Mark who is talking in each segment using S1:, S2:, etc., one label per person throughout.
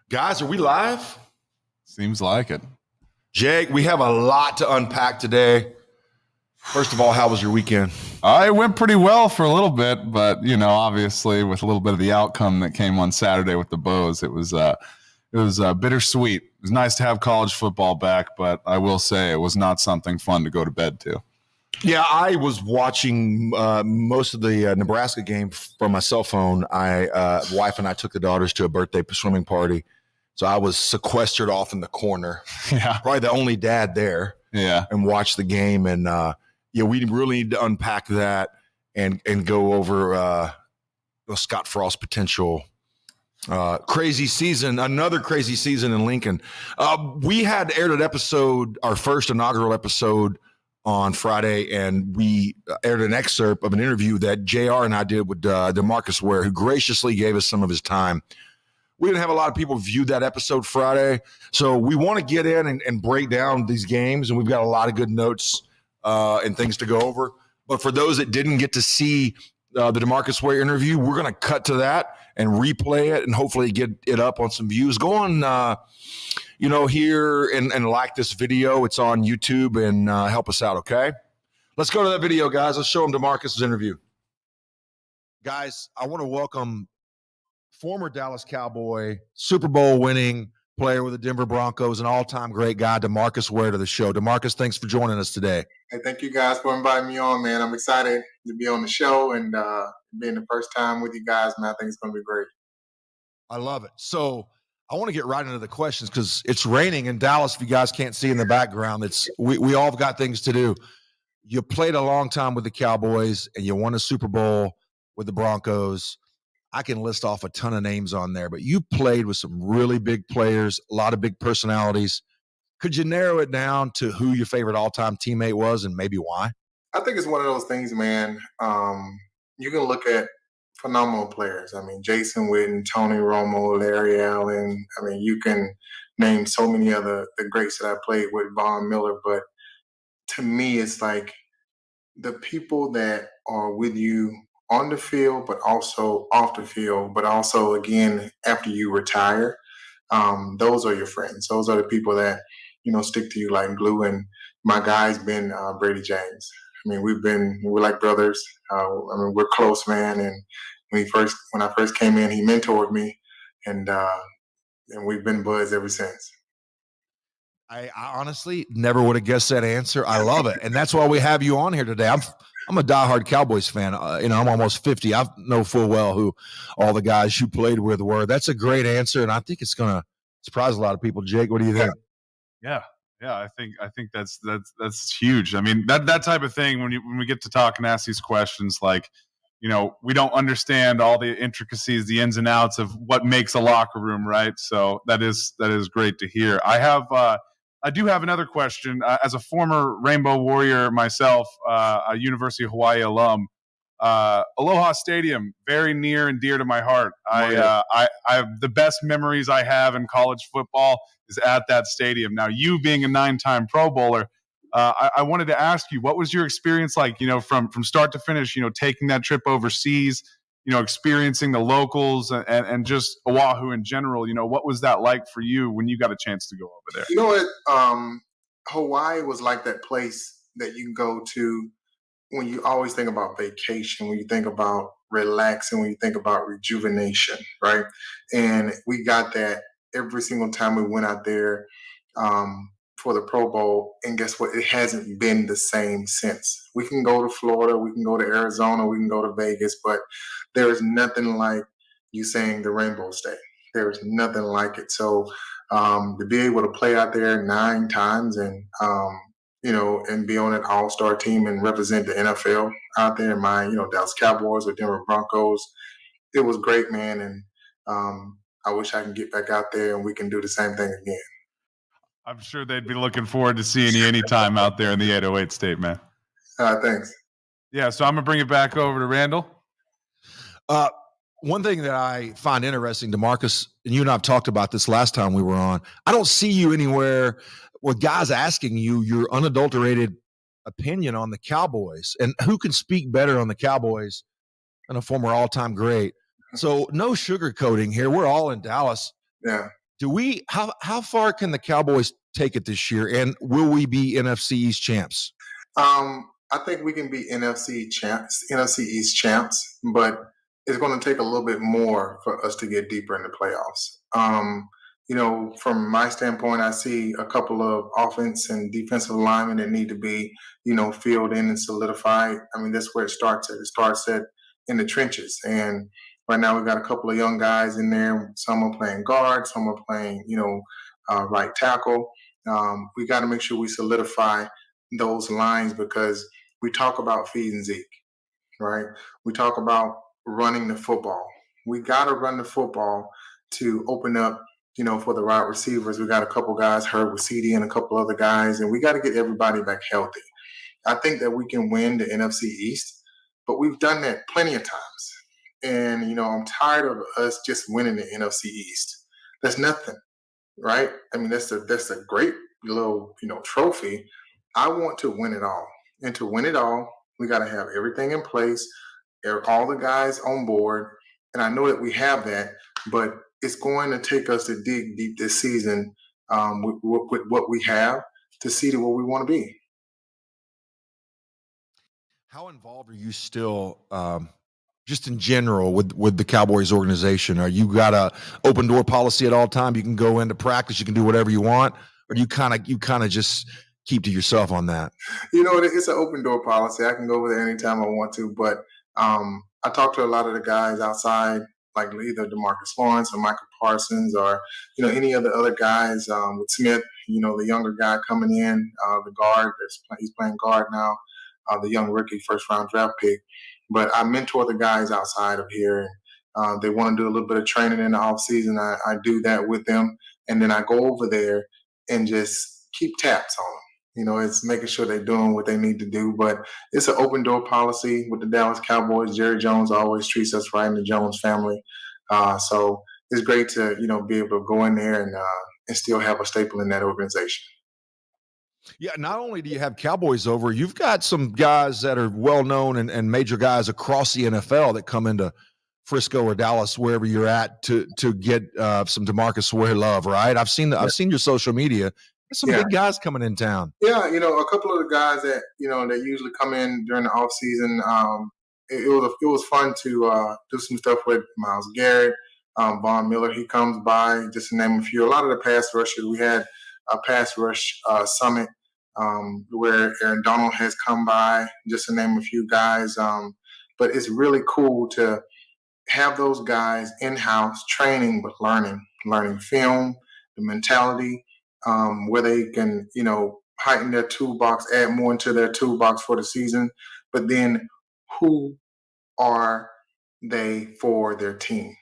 S1: Guys, are we live?
S2: Seems like it.
S1: Jake, we have a lot to unpack today. First of all, how was your weekend?
S2: It went pretty well for a little bit, but obviously with a little bit of the outcome that came on Saturday with the Bows, it was bittersweet. It was nice to have college football back, but I will say it was not something fun to go to bed to.
S1: Yeah, I was watching most of the Nebraska game from my cell phone. Wife and I took the daughters to a birthday swimming party, so I was sequestered off in the corner.
S2: Yeah,
S1: probably the only dad there.
S2: Yeah,
S1: and watch the game. And we really need to unpack that and go over Scott Frost's potential crazy season, another crazy season in Lincoln. We had aired an episode, our first inaugural episode, on Friday, and we aired an excerpt of an interview that JR and I did with DeMarcus Ware, who graciously gave us some of his time. We didn't have a lot of people view that episode Friday, so we want to get in and break down these games, and we've got a lot of good notes and things to go over. But for those that didn't get to see the DeMarcus Ware interview, we're going to cut to that and replay it and hopefully get it up on some views. Go on here and like this video. It's on YouTube, and help us out, okay? Let's go to that video, guys. Let's show them DeMarcus' interview. Guys, I want to welcome former Dallas Cowboy, Super Bowl winning player with the Denver Broncos, an all-time great guy, DeMarcus Ware, to the show. DeMarcus, thanks for joining us today.
S3: Hey, thank you guys for inviting me on, man. I'm excited to be on the show and being the first time with you guys, man. I think it's going to be great.
S1: I love it. So I want to get right into the questions because it's raining in Dallas. If you guys can't see in the background, we all have got things to do. You played a long time with the Cowboys, and you won a Super Bowl with the Broncos. I can list off a ton of names on there, but you played with some really big players, a lot of big personalities. Could you narrow it down to who your favorite all-time teammate was and maybe why?
S3: I think it's one of those things, man. You can look at phenomenal players. I mean, Jason Witten, Tony Romo, Larry Allen. I mean, you can name so many other the greats that I played with, Von Miller. But to me, it's like the people that are with you on the field, but also off the field, but also, again, after you retire, those are your friends. Those are the people that, stick to you like glue. And my guy's been Brady James. I mean, we're like brothers. We're close, man. And when I first came in, he mentored me, and we've been buds ever since.
S1: I honestly never would have guessed that answer. I love it. And that's why we have you on here today. I'm a diehard Cowboys fan. I'm almost 50. I know full well who all the guys you played with were. That's a great answer, and I think it's going to surprise a lot of people. Jake, what do you think?
S2: Yeah. I think that's huge. I mean, that type of thing, when we get to talk and ask these questions, like, we don't understand all the intricacies, the ins and outs of what makes a locker room, right? So that is great to hear. I do have another question. As a former Rainbow Warrior myself, a University of Hawaii alum, Aloha Stadium, very near and dear to my heart. I the best memories I have in college football is at that stadium. Now, you being a 9-time Pro Bowler, I wanted to ask you, what was your experience like, from start to finish, taking that trip overseas, experiencing the locals and just Oahu in general, what was that like for you when you got a chance to go over there?
S3: You know what? Hawaii was like that place that you can go to when you always think about vacation, when you think about relaxing, when you think about rejuvenation, right? And we got that every single time we went out there for the Pro Bowl. And guess what? It hasn't been the same since. We can go to Florida, we can go to Arizona, we can go to Vegas, but there is nothing like you saying the Rainbow State. There is nothing like it. So to be able to play out there 9 times and and be on an all-star team and represent the NFL out there in my, Dallas Cowboys or Denver Broncos. It was great, man. And I wish I can get back out there and we can do the same thing again.
S2: I'm sure they'd be looking forward to seeing you anytime out there in the 808 state, man.
S3: Thanks.
S2: Yeah, so I'm going to bring it back over to Randall.
S1: One thing that I find interesting, DeMarcus, and you and I have talked about this last time we were on, I don't see you anywhere with guys asking you your unadulterated opinion on the Cowboys. And who can speak better on the Cowboys than a former all-time great? So no sugarcoating here. We're all in Dallas.
S3: Yeah.
S1: How far can the Cowboys take it this year? And will we be NFC East champs?
S3: I think we can be NFC East champs, but it's going to take a little bit more for us to get deeper in the playoffs. From my standpoint, I see a couple of offense and defensive linemen that need to be, filled in and solidified. I mean, that's where it starts at. It starts in the trenches. And right now we've got a couple of young guys in there. Some are playing guard, some are playing, right tackle. We got to make sure we solidify those lines because we talk about feeding Zeke, right? We talk about running the football. We got to run the football to open up, for the wide receivers. We got a couple guys hurt with CD and a couple other guys, and we got to get everybody back healthy. I think that we can win the NFC East, but we've done that plenty of times. And, I'm tired of us just winning the NFC East. That's nothing, right? I mean, that's a great little, trophy. I want to win it all. And to win it all, we got to have everything in place, all the guys on board. And I know that we have that, but it's going to take us to dig deep this season with what we have to see to where we want to be.
S1: How involved are you still just in general with the Cowboys organization? Are you got a open door policy at all time? You can go into practice, you can do whatever you want, or do you kind of just keep to yourself on that?
S3: It's an open door policy. I can go over there anytime I want to, but I talk to a lot of the guys outside, like either DeMarcus Lawrence or Michael Parsons or, any of the other guys with Smith, the younger guy coming in, the guard, he's playing guard now, the young rookie first-round draft pick. But I mentor the guys outside of here. And they want to do a little bit of training in the offseason. I do that with them. And then I go over there and just keep tabs on them. It's making sure they're doing what they need to do. But it's an open door policy with the Dallas Cowboys. Jerry Jones always treats us right in the Jones family. So it's great to, be able to go in there and still have a staple in that organization.
S1: Yeah, not only do you have Cowboys over, you've got some guys that are well-known and major guys across the NFL that come into Frisco or Dallas, wherever you're at, to get some DeMarcus Ware love, right? I've seen your social media. There's some big guys coming in town.
S3: Yeah, a couple of the guys that, that usually come in during the off season. It was fun to do some stuff with Myles Garrett, Von Miller. He comes by, just to name a few. A lot of the pass rushers. We had a pass rush summit where Aaron Donald has come by, just to name a few guys. But it's really cool to have those guys in-house training, but learning film, the mentality, where they can, heighten their toolbox, add more into their toolbox for the season. But then who are they for their team?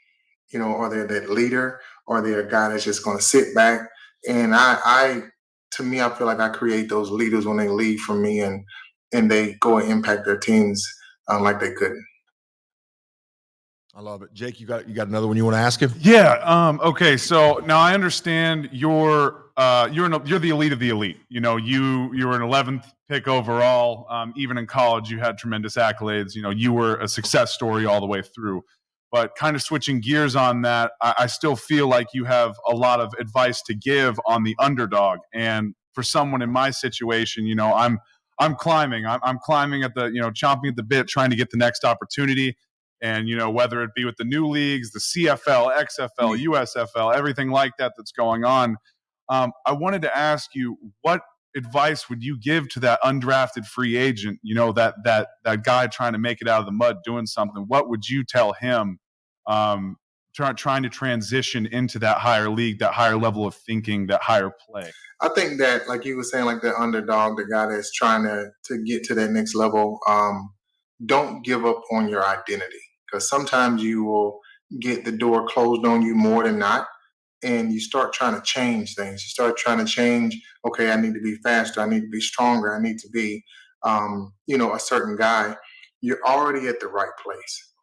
S3: Are they that leader, or are they a guy that's just going to sit back? And to me, I feel like I create those leaders when they leave from me, and they go and impact their teams like they couldn't.
S1: I love it. Jake, you got another one you want to ask him?
S2: Yeah. Okay. So now I understand you're the elite of the elite. You were an 11th pick overall. Even in college, you had tremendous accolades. You were a success story all the way through. But kind of switching gears on that, I still feel like you have a lot of advice to give on the underdog. And for someone in my situation, I'm climbing. I'm climbing at the chomping at the bit, trying to get the next opportunity. And, whether it be with the new leagues, the CFL, XFL, USFL, everything like that that's going on, I wanted to ask you, what advice would you give to that undrafted free agent, that guy trying to make it out of the mud doing something? What would you tell him trying to transition into that higher league, that higher level of thinking, that higher play?
S3: I think that, like you were saying, like the underdog, the guy that's trying to get to that next level, don't give up on your identity. Because sometimes you will get the door closed on you more than not, and you start trying to change things. You start trying to change, okay, I need to be faster, I need to be stronger, I need to be, a certain guy. You're already at the right place.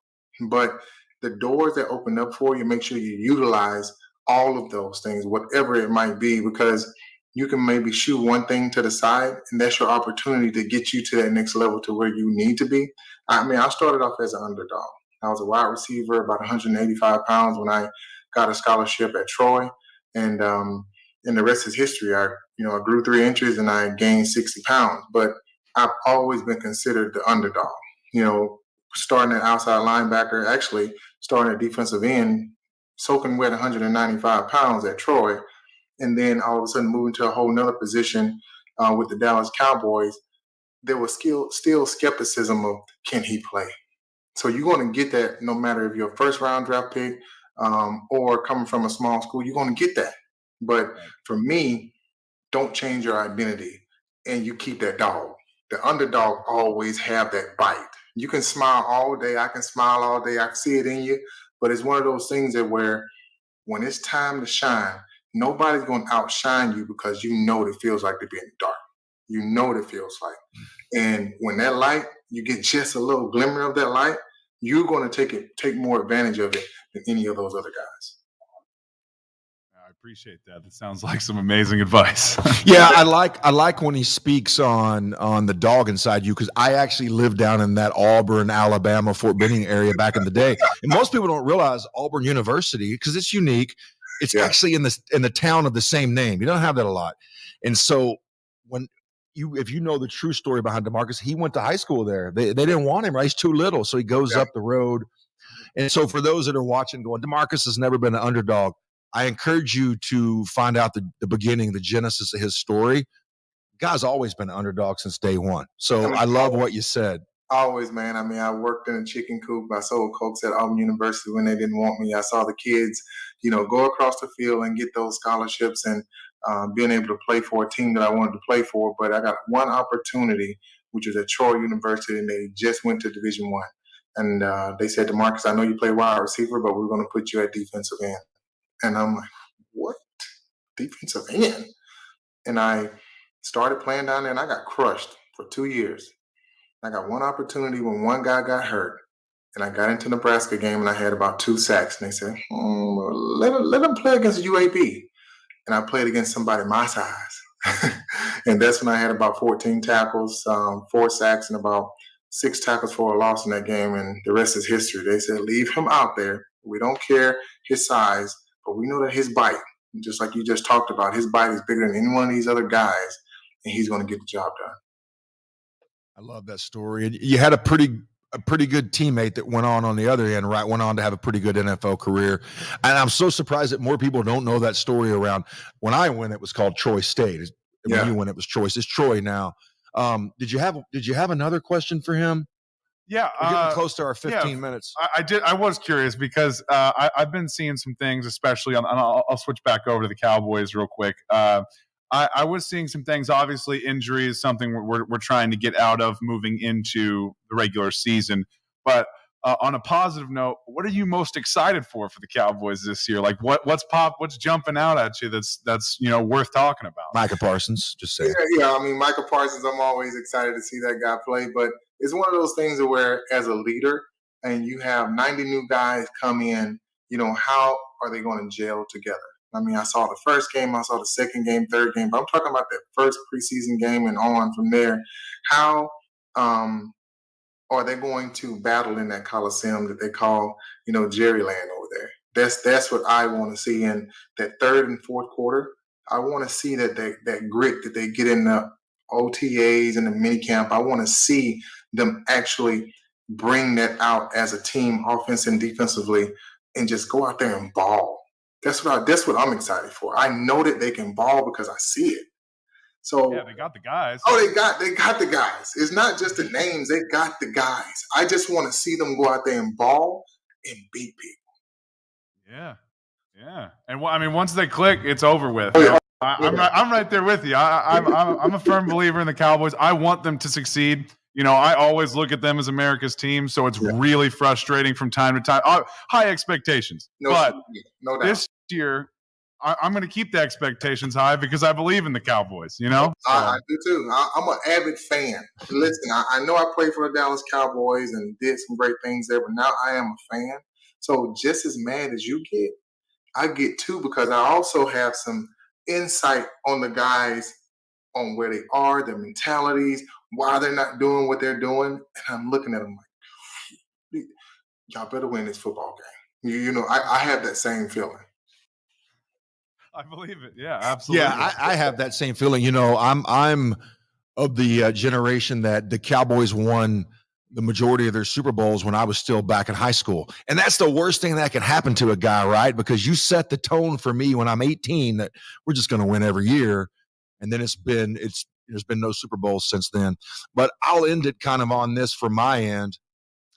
S3: But the doors that open up for you, make sure you utilize all of those things, whatever it might be, because you can maybe shoot one thing to the side, and that's your opportunity to get you to that next level to where you need to be. I mean, I started off as an underdog. I was a wide receiver, about 185 pounds when I got a scholarship at Troy, and the rest is history. I grew 3 inches and I gained 60 pounds, but I've always been considered the underdog. Starting at outside linebacker, actually starting at defensive end, soaking wet 195 pounds at Troy, and then all of a sudden moving to a whole nother position with the Dallas Cowboys. There was still skepticism of, can he play? So you're going to get that no matter if you're a first-round draft pick or coming from a small school, you're going to get that. But for me, don't change your identity, and you keep that dog. The underdog always have that bite. You can smile all day. I can smile all day. I can see it in you. But it's one of those things that where when it's time to shine, nobody's going to outshine you, because you know what it feels like to be in the dark. You know what it feels like. And when that light, you get just a little glimmer of that light, you're going to take more advantage of it than any of those other guys.
S2: I appreciate that. That sounds like some amazing advice.
S1: Yeah, I like when he speaks on the dog inside you, because I actually lived down in that Auburn, Alabama, Fort Benning area back in the day. And most people don't realize Auburn University, because it's unique, it's actually in the town of the same name. You don't have that a lot. And so if you know the true story behind DeMarcus, he went to high school there. They didn't want him, right? He's too little. So he goes up the road. And so for those that are watching going, DeMarcus has never been an underdog, I encourage you to find out the beginning, the genesis of his story. Guy's always been an underdog since day one. So I love what you said.
S3: Always, man. I mean, I worked in a chicken coop. I sold Cokes at Auburn University when they didn't want me. I saw the kids, go across the field and get those scholarships, and being able to play for a team that I wanted to play for. But I got one opportunity, which was at Troy University, and they just went to Division I. And they said to DeMarcus, I know you play wide receiver, but we're going to put you at defensive end. And I'm like, what? Defensive end? And I started playing down there, and I got crushed for 2 years. I got one opportunity when one guy got hurt, and I got into Nebraska game, and I had about 2 sacks. And they said, let him play against UAB. And I played against somebody my size. And that's when I had about 14 tackles, 4 sacks, and about 6 tackles for a loss in that game. And the rest is history. They said, leave him out there. We don't care his size, but we know that his bite, just like you just talked about, his bite is bigger than any one of these other guys, and he's going to get the job done.
S1: I love that story. And you had a pretty good teammate that went on the other end, right? Went on to have a pretty good NFL career. And I'm so surprised that more people don't know that story around. When I went, it was called Troy State. when you went, it was choice. It's Troy now. Did you have another question for him?
S2: Yeah,
S1: we're getting close to our 15 minutes.
S2: I did. I was curious because I've been seeing some things, especially on. I'll switch back over to the Cowboys real quick. I was seeing some things. Obviously, injury is something we're trying to get out of moving into the regular season. But on a positive note, what are you most excited for the Cowboys this year? Like what's jumping out at you that's worth talking about?
S1: Micah Parsons, just saying.
S3: Yeah. I mean, Micah Parsons, I'm always excited to see that guy play, but it's one of those things where, as a leader, and you have 90 new guys come in, how are they going to gel together? I mean, I saw the first game, I saw the second game, third game, but I'm talking about that first preseason game and on from there. How are they going to battle in that Coliseum that they call, Jerryland over there? That's what I want to see in that third and fourth quarter. I want to see that grit that they get in the OTAs and the minicamp. I want to see them actually bring that out as a team, offense and defensively, and just go out there and ball. That's what I'm excited for. I know that they can ball because I see it. So
S2: yeah, they got the guys.
S3: Oh, they got the guys. It's not just the names; they got the guys. I just want to see them go out there and ball and beat people.
S2: Yeah. And I mean, once they click, it's over with.
S3: Oh, yeah.
S2: I'm right there with you. I'm a firm believer in the Cowboys. I want them to succeed. I always look at them as America's team, so it's really frustrating from time to time. High expectations,
S3: no
S2: doubt.
S3: This
S2: year, I'm going to keep the expectations high because I believe in the Cowboys.
S3: I do too. I'm an avid fan. Listen, I know I played for the Dallas Cowboys and did some great things there, but now I am a fan. So just as mad as you get, I get too, because I also have some insight on the guys, on where they are, their mentalities, why they're not doing what they're doing. And I'm looking at them like, y'all better win this football game. I have that same feeling.
S2: I believe it. Yeah, absolutely.
S1: Yeah, I have that same feeling. I'm of the generation that the Cowboys won the majority of their Super Bowls when I was still back in high school. And that's the worst thing that can happen to a guy, right? Because you set the tone for me when I'm 18 that we're just going to win every year. And then there's been no Super Bowls since then. But I'll end it kind of on this from my end.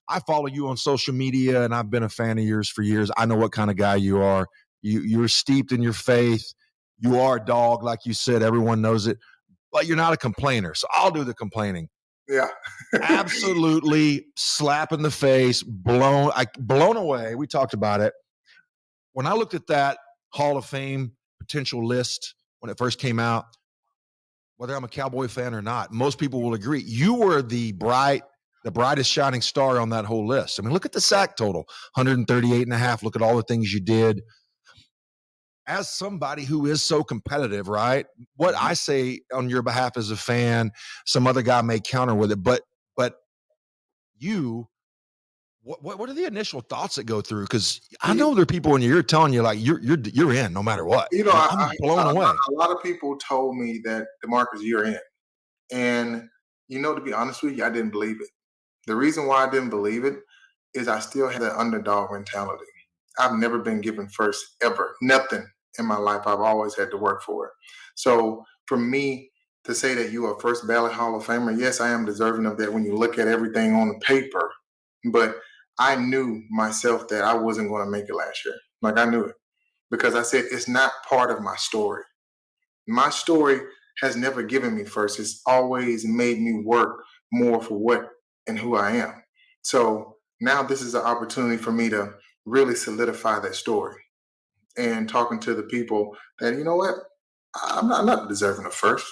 S1: I follow you on social media, and I've been a fan of yours for years. I know what kind of guy you are. You're steeped in your faith. You are a dog, like you said. Everyone knows it. But you're not a complainer. So I'll do the complaining.
S3: Yeah.
S1: Absolutely slap in the face, blown away. We talked about it. When I looked at that Hall of Fame potential list when it first came out, whether I'm a Cowboy fan or not, most people will agree you were the brightest shining star on that whole list. I mean, look at the sack total, 138.5. Look at all the things you did. As somebody who is so competitive, right? What I say on your behalf as a fan, some other guy may counter with it, but you, what are the initial thoughts that go through? Because I know there are people in your ear telling you like you're in no matter what. I'm blown away.
S3: A lot of people told me that DeMarcus, you're in, and to be honest with you, I didn't believe it. The reason why I didn't believe it is I still had that underdog mentality. I've never been given first ever. Nothing in my life. I've always had to work for it. So for me to say that you are first ballot Hall of Famer, yes, I am deserving of that when you look at everything on the paper. But I knew myself that I wasn't going to make it last year. Like, I knew it, because I said it's not part of my story. My story has never given me first. It's always made me work more for what and who I am. So now this is an opportunity for me to really solidify that story, and talking to the people that, you know what, I'm not deserving of first,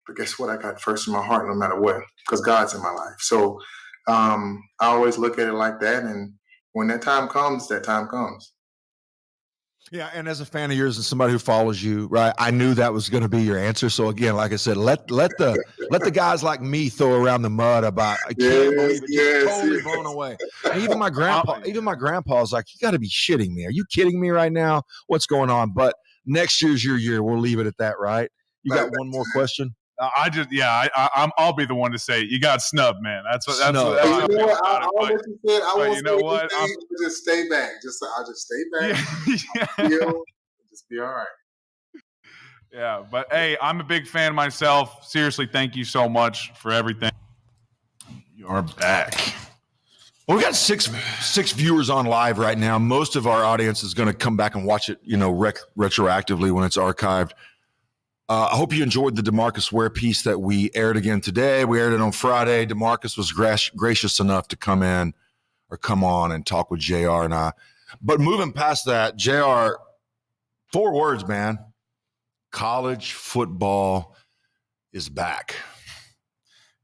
S3: but guess what? I got first in my heart no matter what, because God's in my life. So I always look at it like that. And when that time comes, that time comes.
S1: Yeah, and as a fan of yours and somebody who follows you, right, I knew that was going to be your answer. So again, like I said, let the guys like me throw around the mud about I can't believe it, just totally blown away. And even my grandpa's like, you got to be shitting me. Are you kidding me right now? What's going on? But next year's your year. We'll leave it at that, right? You got one more question?
S2: I'll be the one to say you got snubbed, man. That's what I
S3: what you said. I won't say what? I'll just stay back. I'll just stay back.
S2: Yeah.
S3: I'll just be all right.
S2: Yeah, but hey, I'm a big fan myself. Seriously, thank you so much for everything. You're back.
S1: Well, we got six viewers on live right now. Most of our audience is going to come back and watch it, retroactively when it's archived. I hope you enjoyed the DeMarcus Ware piece that we aired again today. We aired it on Friday. DeMarcus was gracious enough to come on and talk with JR and I. But moving past that, JR, 4 words, man. College football is back.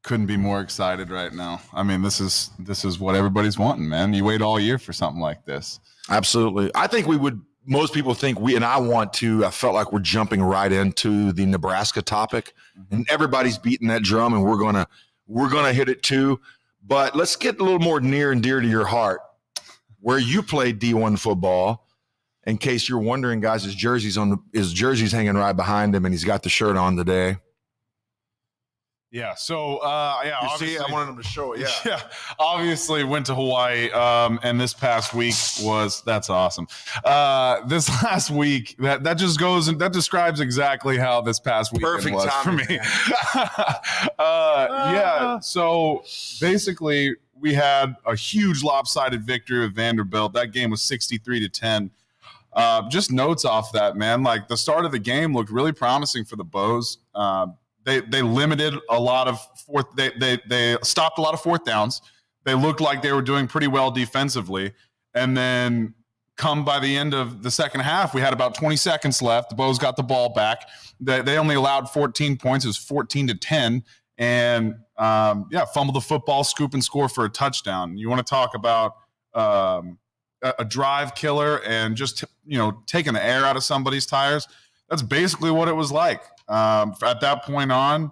S2: Couldn't be more excited right now. I mean, this is what everybody's wanting, man. You wait all year for something like this.
S1: Absolutely. I think most people think I felt like we're jumping right into the Nebraska topic, and everybody's beating that drum, and we're gonna hit it too. But let's get a little more near and dear to your heart, where you played D1 football. In case you're wondering, guys, his jersey's hanging right behind him, and he's got the shirt on today.
S2: Yeah. So,
S1: You see, I wanted him to show it. Yeah.
S2: Yeah. Obviously, went to Hawaii, and this past week that's awesome. This last week, that just goes and that describes exactly how this past week was for me. Yeah. So basically, we had a huge lopsided victory with Vanderbilt. That game was 63-10. Just notes off that, man. Like the start of the game looked really promising for the Bows. They limited a lot of they stopped a lot of fourth downs. They looked like they were doing pretty well defensively. And then come by the end of the second half, we had about 20 seconds left. The Bows got the ball back. They only allowed 14 points. It was 14-10. And fumbled the football, scoop and score for a touchdown. You want to talk about a drive killer and just taking the air out of somebody's tires? That's basically what it was like. At that point on,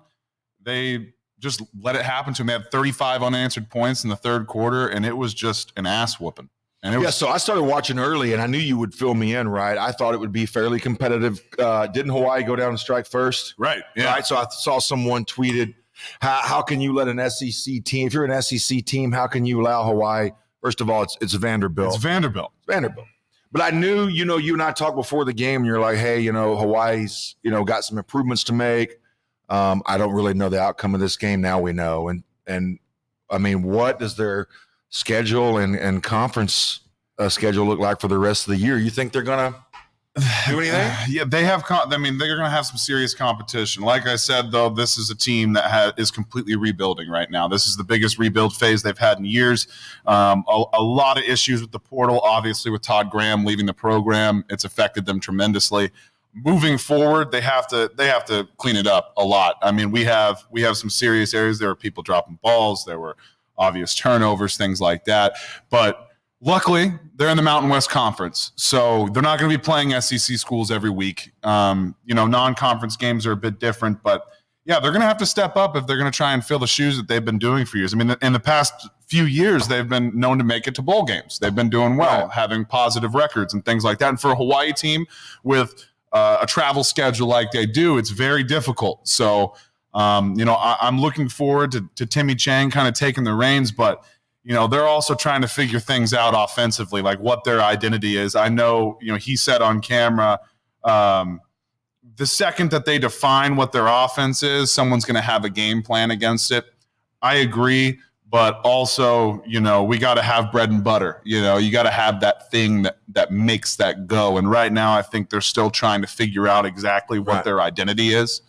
S2: they just let it happen to them. They had 35 unanswered points in the third quarter, and it was just an ass whooping. And
S1: so I started watching early, and I knew you would fill me in, right? I thought it would be fairly competitive. Didn't Hawaii go down and strike first?
S2: Right. Yeah.
S1: Right. So I saw someone tweeted, how can you let an SEC team, if you're an SEC team, how can you allow Hawaii? First of all, it's Vanderbilt.
S2: It's Vanderbilt.
S1: But I knew, you and I talked before the game, and you're like, hey, Hawaii's, got some improvements to make. I don't really know the outcome of this game. Now we know. And I mean, what does their schedule and conference schedule look like for the rest of the year? You think they're going to do anything?
S2: Yeah, they have. They're going to have some serious competition. Like I said, though, this is a team that is completely rebuilding right now. This is the biggest rebuild phase they've had in years. A lot of issues with the portal, obviously, with Todd Graham leaving the program. It's affected them tremendously. Moving forward, they have to clean it up a lot. I mean, we have some serious areas. There were people dropping balls. There were obvious turnovers, things like that. But luckily, they're in the Mountain West Conference, so they're not going to be playing SEC schools every week. Non-conference games are a bit different, but yeah, they're going to have to step up if they're going to try and fill the shoes that they've been doing for years. I mean, in the past few years, they've been known to make it to bowl games. They've been doing well, having positive records and things like that. And for a Hawaii team with a travel schedule like they do, it's very difficult. So, I'm looking forward to Timmy Chang kind of taking the reins, but they're also trying to figure things out offensively, like what their identity is. I know, he said on camera, the second that they define what their offense is, someone's going to have a game plan against it. I agree, but also, we got to have bread and butter. You got to have that thing that makes that go. And right now, I think they're still trying to figure out exactly what their identity is.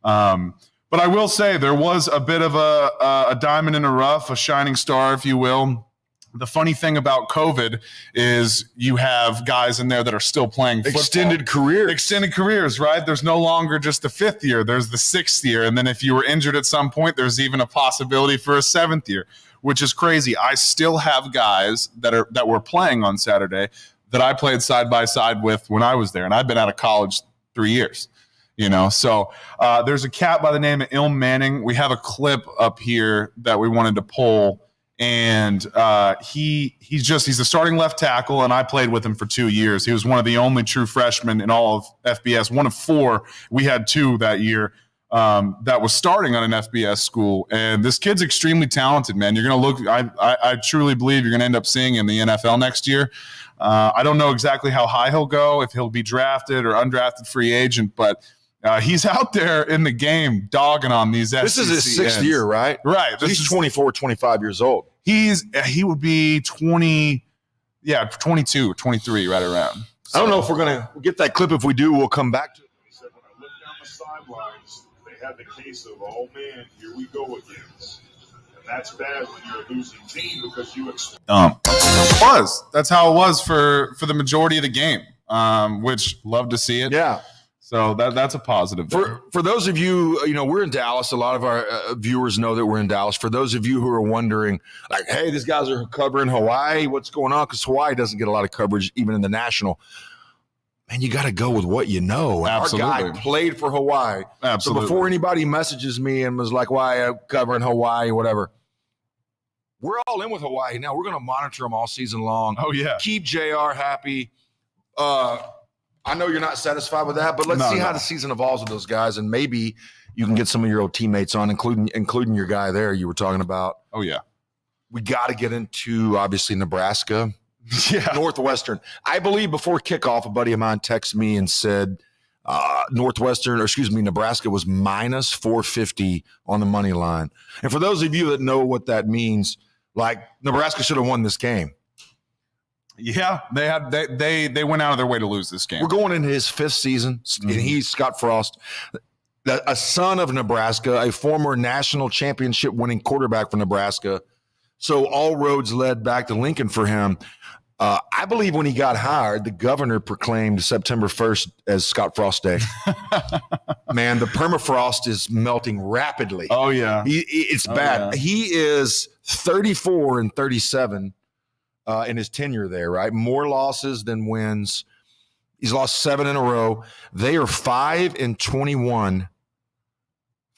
S2: But I will say there was a bit of a diamond in the rough, a shining star, if you will. The funny thing about COVID is you have guys in there that are still playing football. Extended careers, right? There's no longer just the 5th year. There's the 6th year. And then if you were injured at some point, there's even a possibility for a 7th year, which is crazy. I still have guys that were playing on Saturday that I played side by side with when I was there. And I've been out of college 3 years. So there's a cat by the name of Ilm Manning. We have a clip up here that we wanted to pull, and he's the starting left tackle, and I played with him for 2 years. He was one of the only true freshmen in all of FBS, one of 4. We had 2 that year that was starting on an FBS school, and this kid's extremely talented, man. You're going to look, I truly believe you're going to end up seeing him in the NFL next year. I don't know exactly how high he'll go, if he'll be drafted or undrafted free agent, but He's out there in the game dogging on these SEC
S1: This is his sixth
S2: ends.
S1: year, right?
S2: Right.
S1: So he's 24, 25 years old.
S2: He would be 22, 23, right around.
S1: I don't know if we're going to get that clip. If we do, we'll come back to it.
S4: He said, when I looked down the sidelines, they had the case of, oh, man, here we go again. And that's bad when you're a losing team because you expect.
S2: That's how it was for the majority of the game, which love to see it.
S1: Yeah.
S2: So that's a positive.
S1: For those of you, we're in Dallas. A lot of our viewers know that we're in Dallas. For those of you who are wondering, like, hey, these guys are covering Hawaii. What's going on? Because Hawaii doesn't get a lot of coverage, even in the national. Man, you got to go with what you know.
S2: Absolutely.
S1: Our guy played for Hawaii.
S2: Absolutely.
S1: So before anybody messages me and was like, why I'm covering Hawaii, whatever, we're all in with Hawaii now. We're going to monitor them all season long.
S2: Oh, yeah.
S1: Keep JR happy. I know you're not satisfied with that, but let's see how the season evolves with those guys, and maybe you can get some of your old teammates on, including your guy there you were talking about.
S2: Oh, yeah.
S1: We got to get into, obviously, Nebraska.
S2: Yeah.
S1: Northwestern. I believe before kickoff, a buddy of mine texted me and said Nebraska was minus 450 on the money line. And for those of you that know what that means, like, Nebraska should have won this game.
S2: Yeah, they went out of their way to lose this game.
S1: We're going into his fifth season, and he's Scott Frost, a son of Nebraska, a former national championship winning quarterback for Nebraska. So all roads led back to Lincoln for him. I believe when he got hired, the governor proclaimed September 1st as Scott Frost Day. Man, the permafrost is melting rapidly.
S2: Oh, yeah.
S1: It's bad.
S2: Yeah.
S1: He is 34-37 in his tenure there, right? More losses than wins. He's lost 7 in a row. They are 5-21.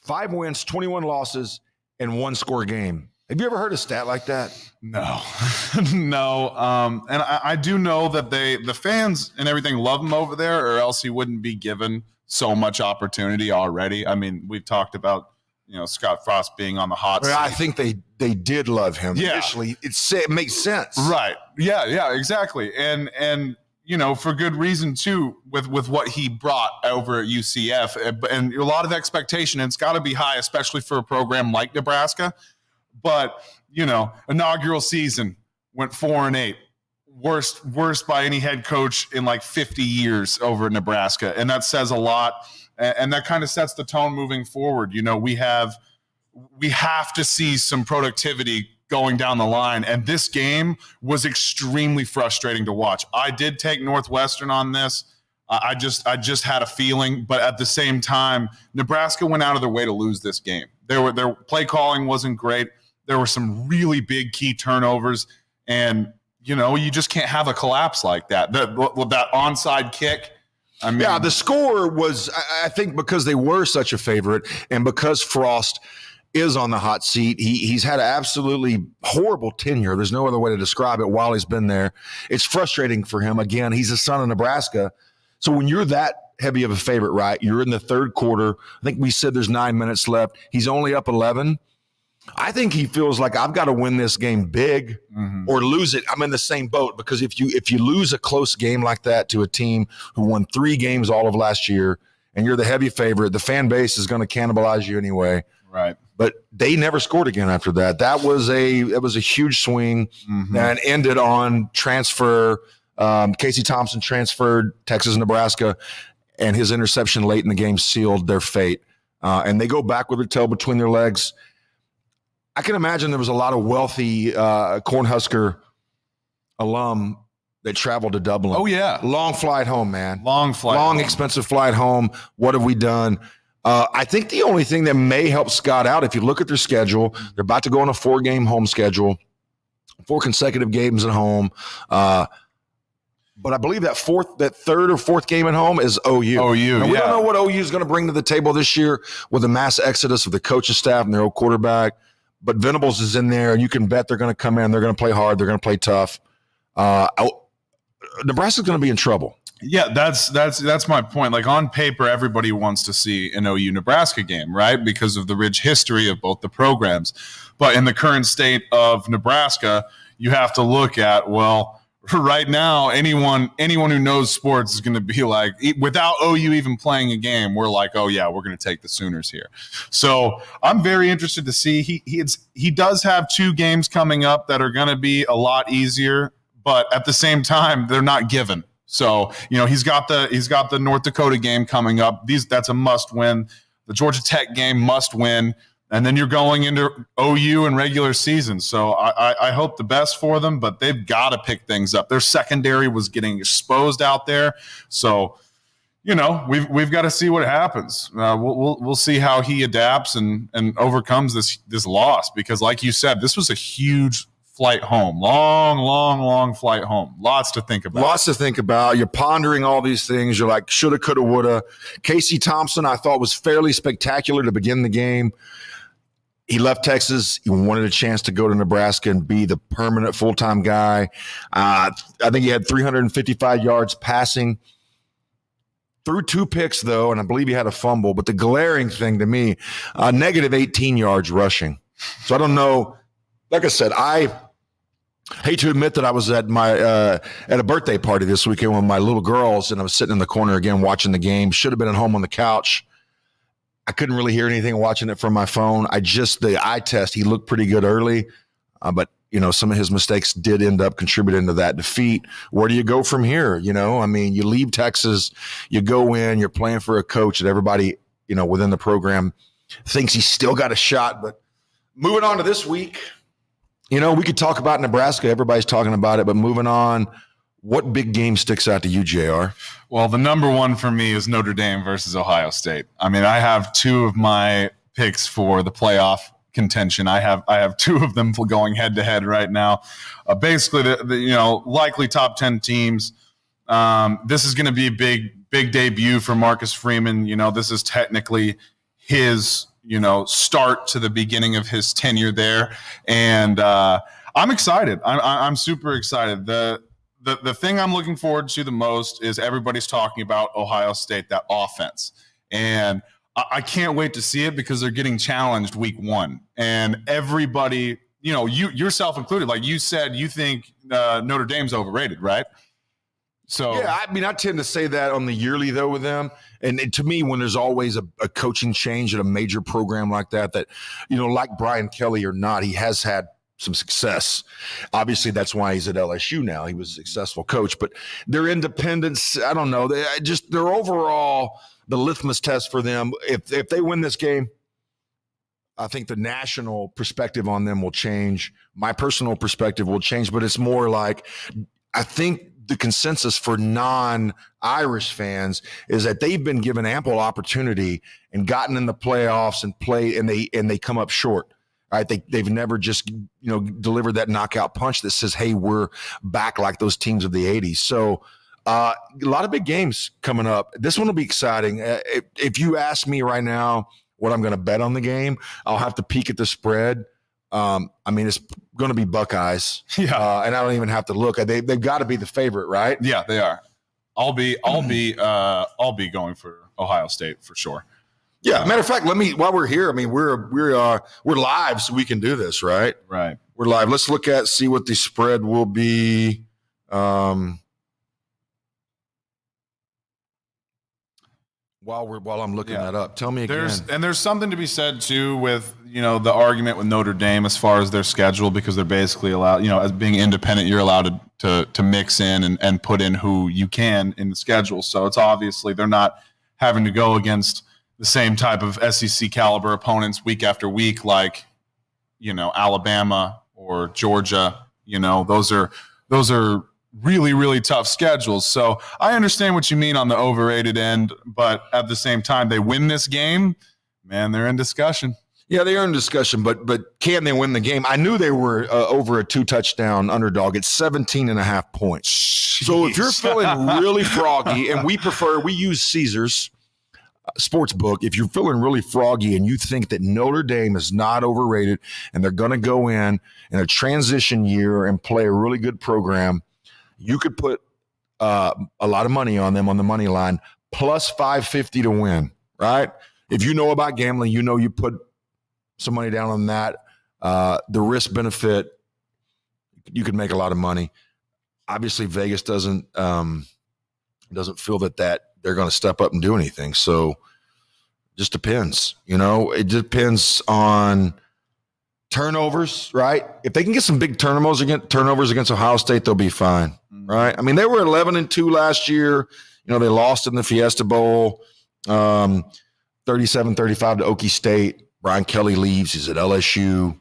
S1: 5 wins, 21 losses, and 1 score game. Have you ever heard a stat like that?
S2: No, no. And I do know that the fans and everything love him over there, or else he wouldn't be given so much opportunity already. I mean, we've talked about, Scott Frost being on the hot seat.
S1: I think they did love him.
S2: Yeah.
S1: Initially. It makes sense.
S2: Right. Yeah, exactly. And for good reason too, with what he brought over at UCF, and a lot of expectation. And it's got to be high, especially for a program like Nebraska. But, inaugural season went 4-8, worst by any head coach in like 50 years over at Nebraska. And that says a lot. And that kind of sets the tone moving forward. We have to see some productivity going down the line. And this game was extremely frustrating to watch. I did take Northwestern on this. I just had a feeling, but at the same time, Nebraska went out of their way to lose this game. Their play calling wasn't great. There were some really big key turnovers, and you just can't have a collapse like that. That onside kick. I mean,
S1: yeah, the score was, I think, because they were such a favorite, and because Frost is on the hot seat. He's had an absolutely horrible tenure. There's no other way to describe it while he's been there. It's frustrating for him. Again, he's a son of Nebraska. So when you're that heavy of a favorite, right, you're in the third quarter. I think we said there's 9 minutes left. He's only up 11. I think he feels like I've got to win this game big or lose it. I'm in the same boat, because if you lose a close game like that to a team who won 3 games all of last year and you're the heavy favorite, the fan base is going to cannibalize you anyway.
S2: Right.
S1: But they never scored again after that. That was a huge swing and ended on transfer. Casey Thompson transferred Texas and Nebraska, and his interception late in the game sealed their fate. And they go back with their tail between their legs. I can imagine there was a lot of wealthy Cornhusker alum that traveled to Dublin.
S2: Oh, yeah.
S1: Long flight home, man.
S2: Long,
S1: expensive flight home. What have we done? I think the only thing that may help Scott out, if you look at their schedule, they're about to go on a 4-game home schedule, 4 consecutive games at home. But I believe that third or fourth game at home is OU. And we don't know what OU is going to bring to the table this year with a mass exodus of the coaching staff and their old quarterback. But Venables is in there, and you can bet they're going to come in. They're going to play hard. They're going to play tough. Nebraska's going to be in trouble.
S2: Yeah, that's my point. Like, on paper, everybody wants to see an OU Nebraska game, right? Because of the rich history of both the programs. But in the current state of Nebraska, you have to look at, well, right now, anyone who knows sports is going to be like, without OU even playing a game, we're like, oh yeah, we're going to take the Sooners here. So I'm very interested to see. He does have 2 games coming up that are going to be a lot easier, but at the same time, they're not given. So he's got the North Dakota game coming up. That's a must win. The Georgia Tech game must win. And then you're going into OU in regular season. So I hope the best for them, but they've got to pick things up. Their secondary was getting exposed out there. So, we've got to see what happens. We'll see how he adapts and overcomes this loss, because like you said, this was a huge flight home. Long flight home. Lots to think about. You're pondering all these things. You're like, shoulda, coulda, woulda. Casey Thompson, I thought, was fairly spectacular to begin the game. He left Texas. He wanted a chance to go to Nebraska and be the permanent full-time guy. I think he had 355 yards passing. Threw 2 picks, though, and I believe he had a fumble. But the glaring thing to me, negative 18 yards rushing. So I don't know. Like I said, I hate to admit that I was at a birthday party this weekend with my little girls, and I was sitting in the corner again watching the game. Should have been at home on the couch. I couldn't really hear anything watching it from my phone. The eye test, he looked pretty good early, but some of his mistakes did end up contributing to that defeat. Where do you go from here? You leave Texas, you go in, you're playing for a coach that everybody, within the program thinks he's still got a shot. But moving on to this week, we could talk about Nebraska. Everybody's talking about it, but moving on, what big game sticks out to you, JR?
S5: Well, the number one for me is Notre Dame versus Ohio State. I mean, I have 2 of my picks for the playoff contention. I have 2 of them going head to head right now. Basically, the likely top 10 teams. This is going to be a big debut for Marcus Freeman. This is technically his start to the beginning of his tenure there, and I'm excited. I'm super excited. The thing I'm looking forward to the most is everybody's talking about Ohio State, that offense. And I can't wait to see it, because they're getting challenged week 1. And everybody, you yourself included, like you said, you think Notre Dame's overrated, right? So
S1: yeah, I tend to say that on the yearly, though, with them. And to me, when there's always a coaching change at a major program like that, like Brian Kelly or not, he has had some success. Obviously, that's why he's at LSU now. He was a successful coach, but their independence, I don't know. They're overall the litmus test for them. If they win this game, I think the national perspective on them will change. My personal perspective will change, but it's more like, I think the consensus for non-Irish fans is that they've been given ample opportunity and gotten in the playoffs and play, and they come up short. Right? They've never just delivered that knockout punch that says, hey, we're back like those teams of the 80s. So a lot of big games coming up. This one will be exciting. If you ask me right now what I'm going to bet on the game, I'll have to peek at the spread. It's going to be Buckeyes.
S5: Yeah.
S1: And I don't even have to look. They've got to be the favorite, right?
S5: Yeah, they are. I'll be going for Ohio State for sure.
S1: Yeah. Matter of fact, while we're here, we're live, so we can do this, right?
S5: Right.
S1: We're live. Let's see what the spread will be. While I'm looking that up, tell me again.
S5: There's something to be said too with the argument with Notre Dame as far as their schedule, because they're basically allowed, as being independent, you're allowed to mix in and put in who you can in the schedule. So it's obviously they're not having to go against the same type of SEC caliber opponents week after week, like Alabama or Georgia. Those are really, really tough schedules. So I understand what you mean on the overrated end, but at the same time, they win this game, man, they're in discussion.
S1: Yeah, they are in discussion, but can they win the game? I knew they were over a 2-touchdown underdog. It's 17.5 points. Jeez. So if you're feeling really froggy, and we use Caesars Sportsbook, if you're feeling really froggy and you think that Notre Dame is not overrated and they're going to go in a transition year and play a really good program, you could put a lot of money on them on the money line, plus 550 to win, right? If you know about gambling, you put some money down on that. The risk benefit, you could make a lot of money. obviously Vegas doesn't feel that they're going to step up and do anything. So just depends, it depends on turnovers, right? If they can get some big turnovers against Ohio State, they'll be fine, right? I mean, they were 11-2 last year. They lost in the Fiesta Bowl, 37-35 to Okie State. Brian Kelly leaves. He's at LSU.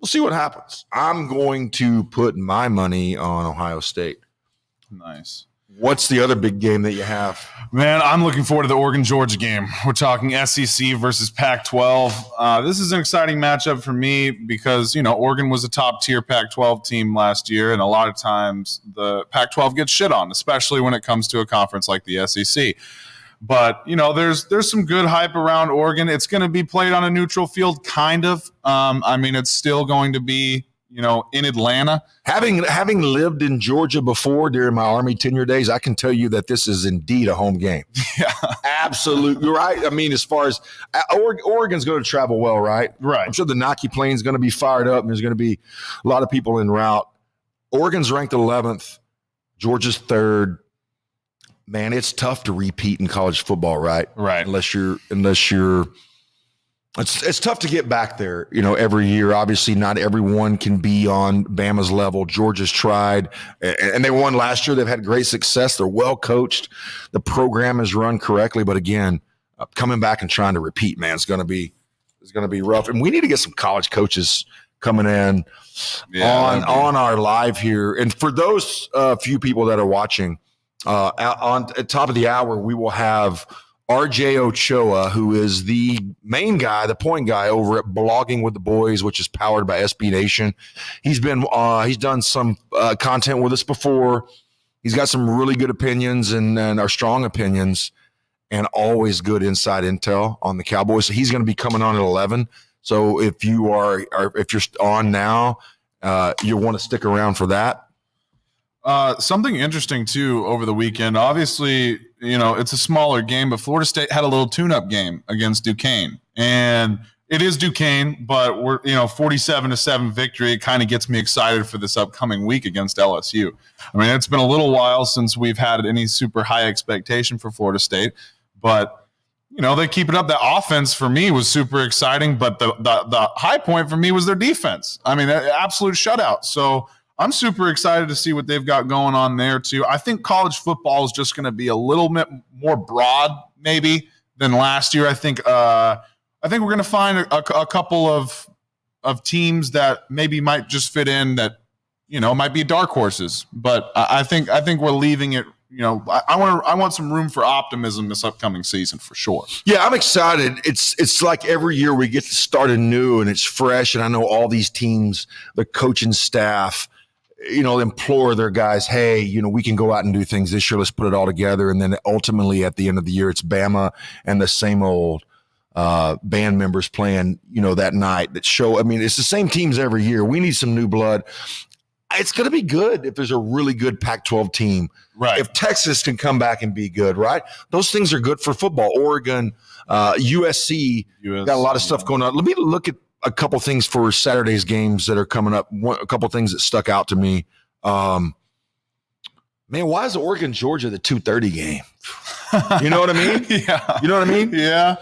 S1: We'll see what happens. I'm going to put my money on Ohio State.
S5: Nice.
S1: What's the other big game that you have?
S5: Man, I'm looking forward to the Oregon-Georgia game. We're talking SEC versus Pac-12. This is an exciting matchup for me because, Oregon was a top-tier Pac-12 team last year, and a lot of times the Pac-12 gets shit on, especially when it comes to a conference like the SEC. But, there's some good hype around Oregon. It's going to be played on a neutral field, kind of. It's still going to be, in Atlanta.
S1: Having lived in Georgia before during my Army tenure days, I can tell you that this is indeed a home game.
S5: Yeah,
S1: absolutely right. As far as Oregon's going to travel well, right?
S5: Right.
S1: I'm sure the Nike plane is going to be fired up, and there's going to be a lot of people en route. Oregon's ranked 11th. Georgia's 3rd. Man, it's tough to repeat in college football, right?
S5: Right.
S1: Unless you're. It's tough to get back there, every year. Obviously, not everyone can be on Bama's level. Georgia's tried, and they won last year. They've had great success. They're well coached. The program is run correctly, but again, coming back and trying to repeat, man, it's going to be rough. And we need to get some college coaches coming in on our live here. And for those few people that are watching, at top of the hour, we will have RJ Ochoa, who is the main guy, the point guy over at Blogging with the Boys, which is powered by SB Nation. He's done some content with us before. He's got some really good opinions and are strong opinions, and always good inside intel on the Cowboys. So he's going to be coming on at 11. So if you're on now, you'll want to stick around for that.
S5: Something interesting too over the weekend. Obviously, it's a smaller game, but Florida State had a little tune-up game against Duquesne, and it is Duquesne, but we're 47-7 victory. It kind of gets me excited for this upcoming week against LSU. It's been a little while since we've had any super high expectation for Florida State, but they keep it up. The offense for me was super exciting, but the high point for me was their defense. An absolute shutout. So I'm super excited to see what they've got going on there too. I think college football is just going to be a little bit more broad maybe than last year. I think we're going to find a couple of teams that maybe might just fit in that, might be dark horses, but I think we're leaving it. I want some room for optimism this upcoming season for sure.
S1: Yeah, I'm excited. It's like every year we get to start anew and it's fresh. And I know all these teams, the coaching staff, implore their guys, hey, we can go out and do things this year. Let's put it all together. And then ultimately at the end of the year, it's Bama and the same old band members playing, that night that show. It's the same teams every year. We need some new blood. It's going to be good if there's a really good Pac-12 team.
S5: Right.
S1: If Texas can come back and be good, right? Those things are good for football. Oregon, USC, got a lot of stuff going on. Let me look at a couple things for Saturday's games that are coming up. A couple things that stuck out to me. Man, why is Oregon Georgia the 2:30 game? You know what I mean?
S5: Yeah.
S1: You know what I mean?
S5: Yeah.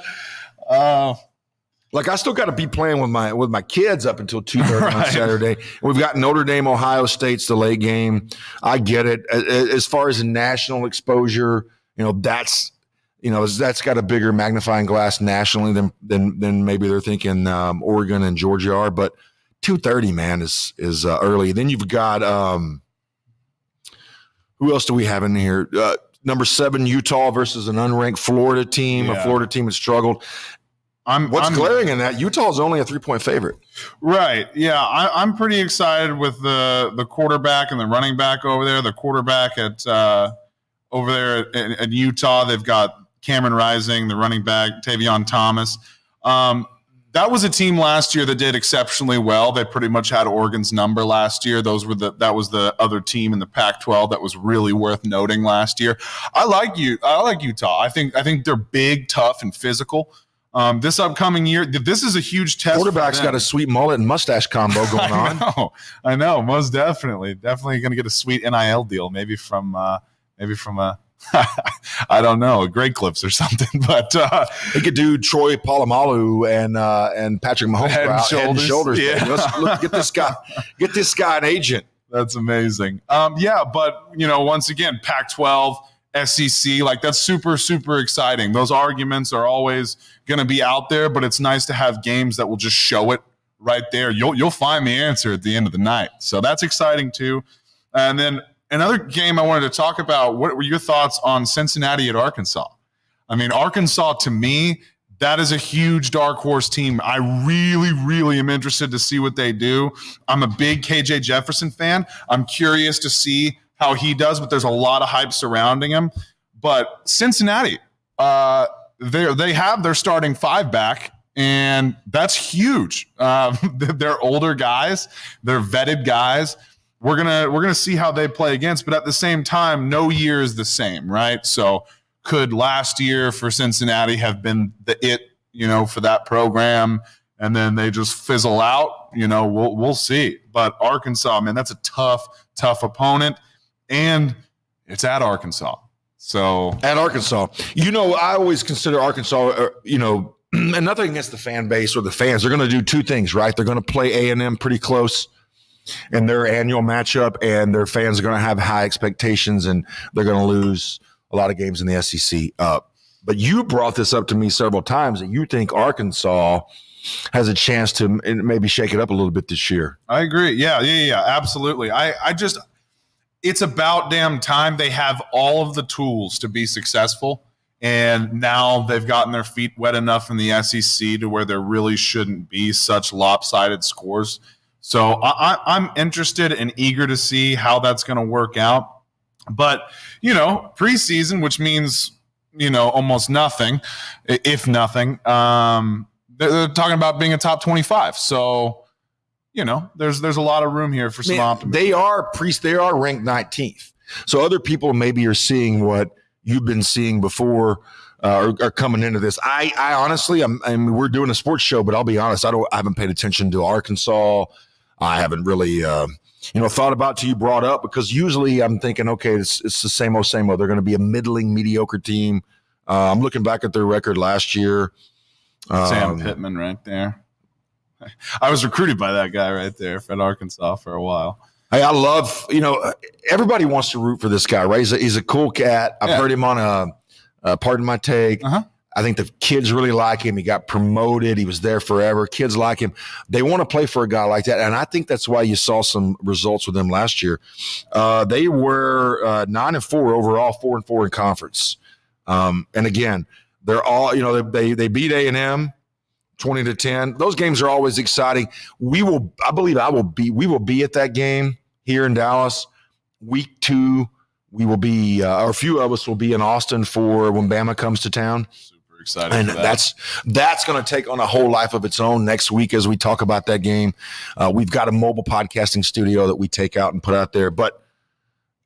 S1: Like I still got to be playing with my kids up until 2:30 on Saturday. We've got Notre Dame, Ohio State's the late game. I get it. As far as national exposure, that's got a bigger magnifying glass nationally than maybe they're thinking Oregon and Georgia are. But 2:30, man, is early. Then you've got who else do we have in here? Number 7 Utah versus an unranked Florida team.
S5: Yeah.
S1: A Florida team has struggled. What's glaring in that? Utah's only a 3-point favorite.
S5: Right. Yeah. I'm pretty excited with the quarterback and the running back over there. The quarterback at over there at Utah, they've got Cameron Rising, the running back, Tavion Thomas. That was a team last year that did exceptionally well. They pretty much had Oregon's number last year. That was the other team in the Pac-12 that was really worth noting last year. I like Utah. I think they're big, tough, and physical. This upcoming year, this is a huge test.
S1: Quarterback's got a sweet mullet and mustache combo going on.
S5: I know, most definitely going to get a sweet NIL deal, maybe from a I don't know, a Great Clips or something. But
S1: he could do Troy Polamalu and Patrick Mahomes
S5: head and shoulders.
S1: Yeah. Let's get this guy an agent.
S5: That's amazing. But once again, Pac-12, SEC, like that's super, super exciting. Those arguments are always going to be out there, but it's nice to have games that will just show it right there. You'll find the answer at the end of the night. So that's exciting too. And then another game I wanted to talk about, what were your thoughts on Cincinnati at Arkansas? I mean, Arkansas, to me, that is a huge dark horse team. I really, really am interested to see what they do. I'm a big KJ Jefferson fan. I'm curious to see how he does, but there's a lot of hype surrounding him. But Cincinnati, they have their starting 5 back, and that's huge. They're older guys. They're vetted guys. We're gonna see how they play against, but at the same time, no year is the same, right? So could last year for Cincinnati have been the for that program, and then they just fizzle out? We'll see. But Arkansas, man, that's a tough opponent, and it's at Arkansas. So
S1: at Arkansas, I always consider Arkansas, and nothing against the fan base or the fans. They're going to do 2 things, right? They're going to play A&M pretty close in their annual matchup, and their fans are going to have high expectations, and they're going to lose a lot of games in the SEC. But you brought this up to me several times that you think Arkansas has a chance to maybe shake it up a little bit this year.
S5: I agree. Yeah, absolutely. It's about damn time. They have all of the tools to be successful, and now they've gotten their feet wet enough in the SEC to where there really shouldn't be such lopsided scores. So I'm interested and eager to see how that's going to work out. But, preseason, which means, almost nothing, if nothing, they're talking about being a top 25. So, there's a lot of room here for some optimism.
S1: They are ranked 19th. So other people maybe are seeing what you've been seeing before, are coming into this. I honestly, we're doing a sports show, but I'll be honest, I haven't paid attention to Arkansas. I haven't really, thought about till you brought up, because usually I'm thinking, okay, it's the same old. They're going to be a middling, mediocre team. I'm looking back at their record last year.
S5: Sam Pittman right there. I was recruited by that guy right there at Arkansas for a while.
S1: Hey, I love, everybody wants to root for this guy, right? He's a cool cat. I've heard him on Pardon My Take.
S5: Uh-huh.
S1: I think the kids really like him. He got promoted. He was there forever. Kids like him. They want to play for a guy like that. And I think that's why you saw some results with them last year. They were 9-4 overall, 4-4 in conference. And again, they're all, they beat A&M 20-10. Those games are always exciting. We will be at that game here in Dallas. Week 2, we will be, or a few of us will be in Austin for when Bama comes to town.
S5: Excited
S1: and
S5: for that.
S1: That's going to take on a whole life of its own next week as we talk about that game. We've got a mobile podcasting studio that we take out and put out there. But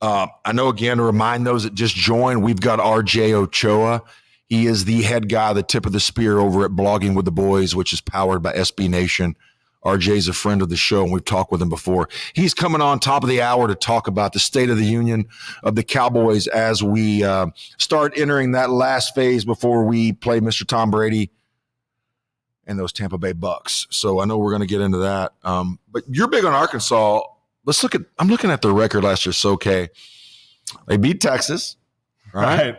S1: I know, again, to remind those that just joined, we've got RJ Ochoa. He is the head guy, the tip of the spear over at Blogging with the Boys, which is powered by SB Nation. RJ's a friend of the show, and we've talked with him before. He's coming on top of the hour to talk about the state of the union of the Cowboys as we start entering that last phase before we play Mr. Tom Brady and those Tampa Bay Bucks. So I know we're going to get into that. But you're big on Arkansas. I'm looking at their record last year. So, okay. They beat Texas, right?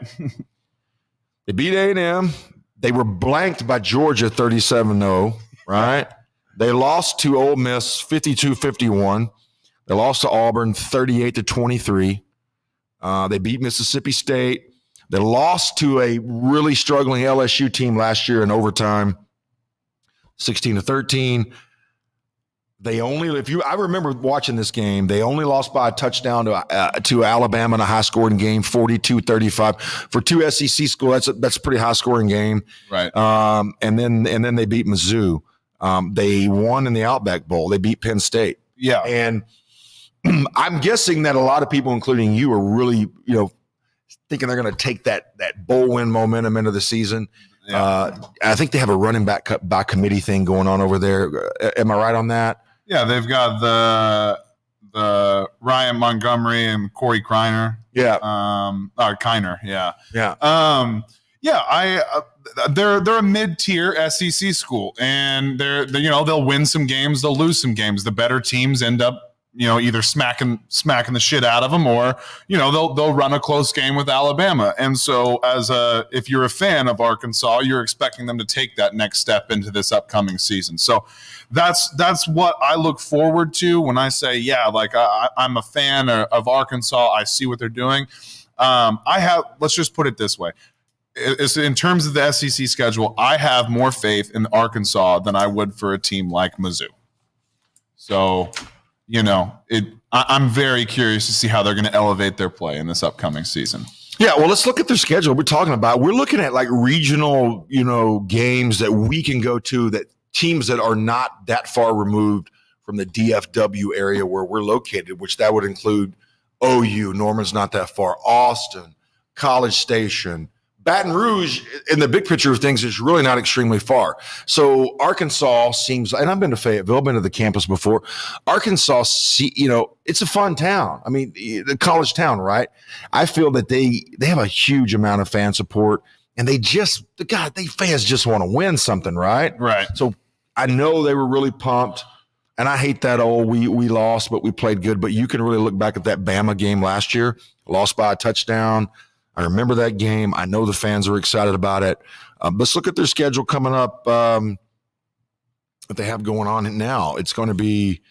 S1: They beat A&M. They were blanked by Georgia 37-0, right? They lost to Ole Miss 52-51. They lost to Auburn 38-23. They beat Mississippi State. They lost to a really struggling LSU team last year in overtime, 16-13. I remember watching this game, they only lost by a touchdown to Alabama in a high-scoring game, 42-35. For 2 SEC schools, that's a pretty high-scoring game.
S5: Right.
S1: And then they beat Mizzou. They won in the Outback Bowl. They beat Penn State.
S5: Yeah.
S1: And I'm guessing that a lot of people, including you, are really, thinking they're going to take that bowl win momentum into the season. I think they have a running back by committee thing going on over there. Am I right on that?
S5: Yeah, they've got the Ryan Montgomery and Corey Kiner.
S1: Yeah.
S5: Kiner. Yeah.
S1: Yeah.
S5: They're a mid-tier SEC school, and they'll win some games, they'll lose some games. The better teams end up either smacking the shit out of them, or they'll run a close game with Alabama. And so if you're a fan of Arkansas, you're expecting them to take that next step into this upcoming season. So that's what I look forward to when I say, I'm a fan of Arkansas. I see what they're doing. Let's just put it this way. It's in terms of the SEC schedule, I have more faith in Arkansas than I would for a team like Mizzou. So, I'm very curious to see how they're going to elevate their play in this upcoming season.
S1: Yeah, well, let's look at their schedule. We're looking at like regional, games that we can go to, that teams that are not that far removed from the DFW area where we're located, which that would include OU. Norman's not that far. Austin, College Station, Baton Rouge, in the big picture of things, is really not extremely far. So Arkansas seems, and I've been to Fayetteville, I've been to the campus before. Arkansas, it's a fun town. I mean, the college town, right? I feel that they have a huge amount of fan support, and they fans just want to win something, right?
S5: Right.
S1: So I know they were really pumped, and I hate that we lost, but we played good. But you can really look back at that Bama game last year, lost by a touchdown. I remember that game. I know the fans are excited about it. Let's look at their schedule coming up that they have going on now. It's going to be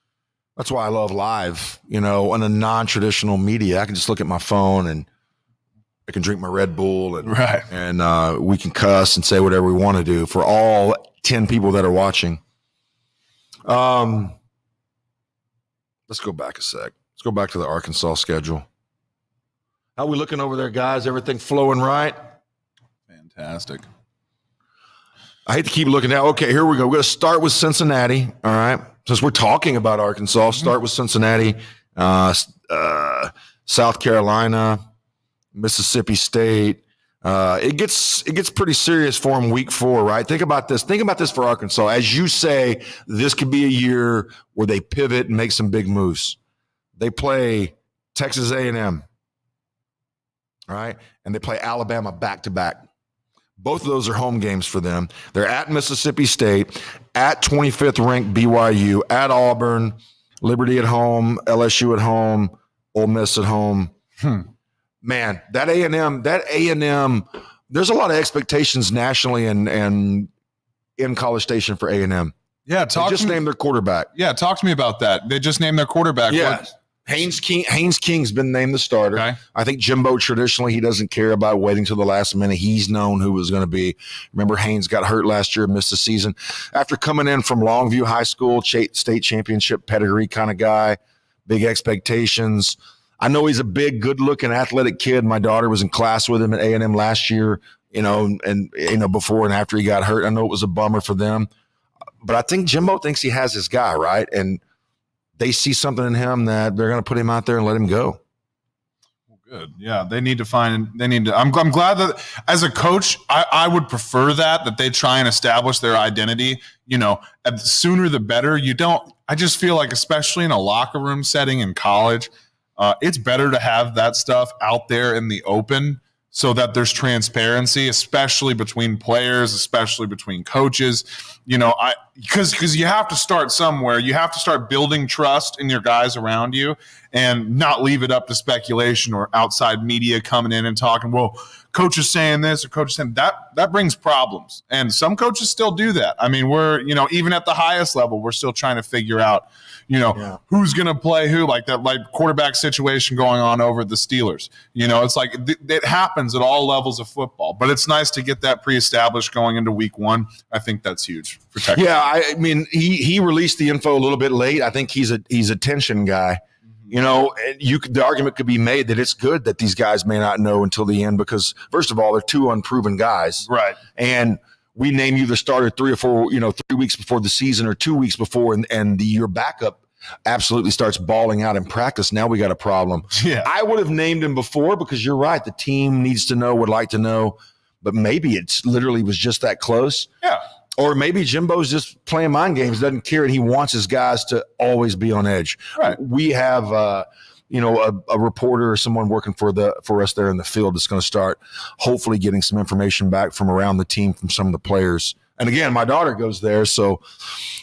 S1: – that's why I love live, on a non-traditional media. I can just look at my phone and I can drink my Red Bull and we can cuss and say whatever we want to do for all 10 people that are watching. Let's go back a sec. Let's go back to the Arkansas schedule. How we looking over there, guys? Everything flowing right?
S5: Fantastic.
S1: I hate to keep looking at. Okay, here we go. We're going to start with Cincinnati. All right. Since we're talking about Arkansas, start with Cincinnati, South Carolina, Mississippi State. It gets pretty serious for them week 4, right? Think about this. Think about this for Arkansas. As you say, this could be a year where they pivot and make some big moves. They play Texas A&M. All right. And they play Alabama back-to-back. Both of those are home games for them. They're at Mississippi State, at 25th ranked BYU, at Auburn, Liberty at home, LSU at home, Ole Miss at home. Man, that A&M, there's a lot of expectations nationally and in College Station for A&M.
S5: Yeah,
S1: they just named their quarterback.
S5: Yeah, talk to me about that. They just named their quarterback.
S1: Yeah. Haynes King's been named the starter.
S5: Okay.
S1: I think Jimbo, traditionally, he doesn't care about waiting till the last minute. He's known who it was going to be. Remember, Haynes got hurt last year, missed the season. After coming in from Longview High School, state championship pedigree kind of guy, big expectations. I know he's a big, good-looking, athletic kid. My daughter was in class with him at A&M last year, before and after he got hurt. I know it was a bummer for them. But I think Jimbo thinks he has his guy, right? And they see something in him that they're going to put him out there and let him go.
S5: Good. Yeah, I'm glad that as a coach, I would prefer that they try and establish their identity, sooner the better. I just feel like, especially in a locker room setting in college, it's better to have that stuff out there in the open so that there's transparency, especially between players, especially between coaches, because you have to start somewhere. You have to start building trust in your guys around you and not leave it up to speculation or outside media coming in and talking, well, coach is saying this or coach is saying that brings problems. And some coaches still do that. I mean, we're, even at the highest level, we're still trying to figure out, who's going to play who, like that quarterback situation going on over the Steelers. It's like it happens at all levels of football, but it's nice to get that pre-established going into week 1. I think that's huge for Texas.
S1: Yeah, I mean, he released the info a little bit late. I think he's a tension guy. The argument could be made that it's good that these guys may not know until the end because, first of all, they're 2 unproven guys.
S5: Right.
S1: And we name you the starter 3 or 4, 3 weeks before the season or 2 weeks before, and your backup absolutely starts balling out in practice. Now we got a problem.
S5: Yeah.
S1: I would have named him before because you're right. The team needs to know, would like to know. but maybe it's literally was just that close.
S5: Yeah.
S1: Or maybe Jimbo's just playing mind games, doesn't care, and he wants his guys to always be on edge.
S5: Right.
S1: We have, a reporter or someone working for us there in the field that's going to start hopefully getting some information back from around the team from some of the players. And again, my daughter goes there, so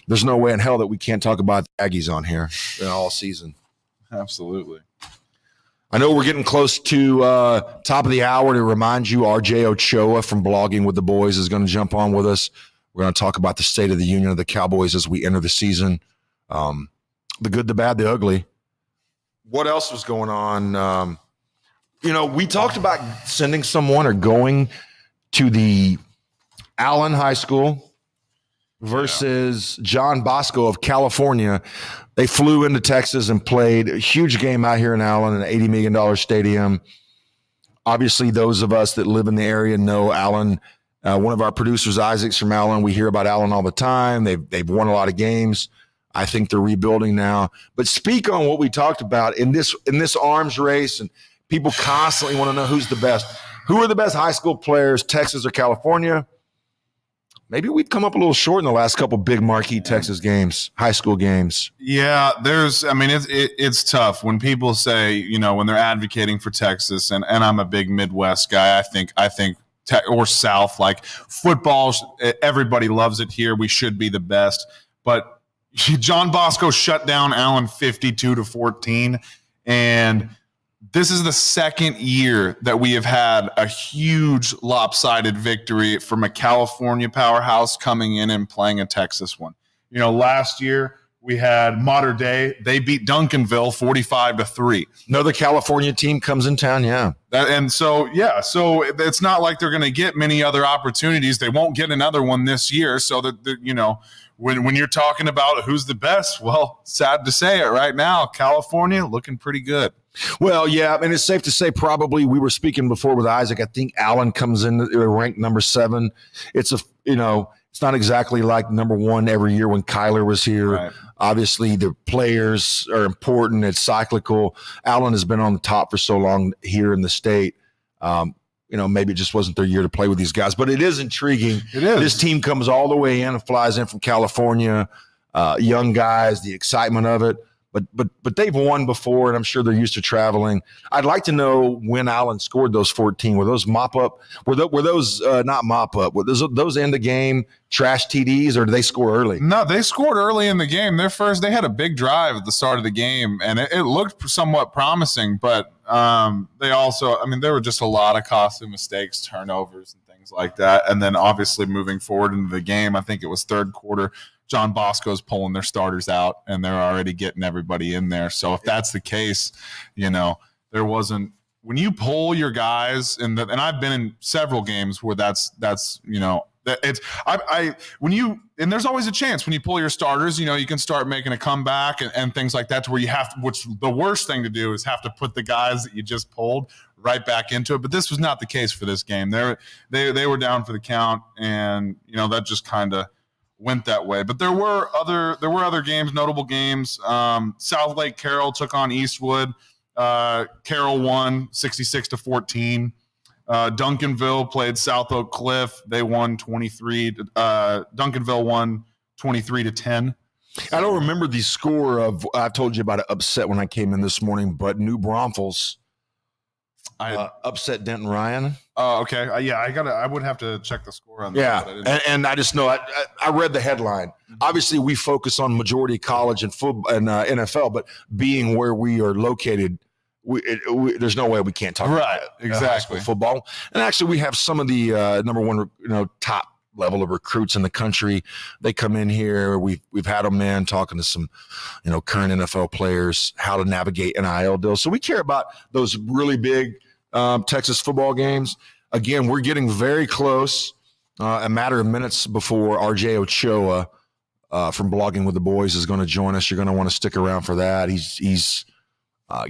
S1: there's no way in hell that we can't talk about the Aggies on here all season.
S5: Absolutely.
S1: I know we're getting close to top of the hour. To remind you, RJ Ochoa from Blogging with the Boys is going to jump on with us. We're going to talk about the state of the union of the Cowboys as we enter the season. The good, the bad, the ugly. What else was going on? We talked about sending someone or going to the Allen High School versus John Bosco of California. They flew into Texas and played a huge game out here in Allen, an $80 million stadium. Obviously, those of us that live in the area know Allen. One of our producers, Isaac's from Allen. We hear about Allen all the time. They've won a lot of games. I think they're rebuilding now. But speak on what we talked about in this arms race, and people constantly want to know who's the best. Who are the best high school players, Texas or California? Maybe we've come up a little short in the last couple big marquee Texas games, high school games.
S5: Yeah, it's tough when people say, when they're advocating for Texas, and I'm a big Midwest guy. I think or South, like football, everybody loves it here. We should be the best. But John Bosco shut down Allen 52-14. And this is the second year that we have had a huge lopsided victory from a California powerhouse coming in and playing a Texas one. Last year we had Mater Dei. They beat Duncanville 45-3.
S1: Another California team comes in town, yeah.
S5: So it's not like they're going to get many other opportunities. They won't get another one this year. So that when you're talking about who's the best, well, sad to say it right now, California looking pretty good.
S1: Well, yeah, and it's safe to say probably we were speaking before with Isaac. I think Allen comes in ranked number 7. It's it's not exactly like number 1 every year when Kyler was here.
S5: Right.
S1: Obviously, the players are important. It's cyclical. Allen has been on the top for so long here in the state. Maybe it just wasn't their year to play with these guys, but it is intriguing.
S5: It is.
S1: This team comes all the way in and flies in from California. Young guys, the excitement of it. But they've won before, and I'm sure they're used to traveling. I'd like to know when Allen scored those 14. Were those mop up? Were those not mop up? Were those end of game trash TDs, or did they score early?
S5: No, they scored early in the game. They had a big drive at the start of the game, and it looked somewhat promising. But they also, there were just a lot of costly mistakes, turnovers, and things like that. And then obviously moving forward into the game, I think it was third quarter, John Bosco's pulling their starters out, and they're already getting everybody in there. So if that's the case, there wasn't – when you pull your guys, and I've been in several games where that's and there's always a chance when you pull your starters, you can start making a comeback and things like that, to where you have to, which the worst thing to do is have to put the guys that you just pulled right back into it. But this was not the case for this game. They were down for the count, and that just kind of went that way. But there were other games, notable games. South Lake Carroll took on Eastwood. Carroll won 66-14. Duncanville played South Oak Cliff. They won 23. Duncanville won 23-10.
S1: I don't remember the score of. I told you about an upset when I came in this morning, but New Braunfels upset Denton Ryan.
S5: Oh, okay. I would have to check the score on that.
S1: Yeah, and I just know I read the headline. Mm-hmm. Obviously, we focus on majority college and football and NFL, but being where we are located, there's no way we can't talk about
S5: exactly
S1: high school football. And actually, we have some of the number one, top level of recruits in the country. They come in here. We've had them in talking to some, current NFL players, how to navigate NIL deals. So we care about those really big Texas football games. Again, we're getting very close. A matter of minutes before RJ Ochoa from Blogging with the Boys is going to join us. You're going to want to stick around for that. He's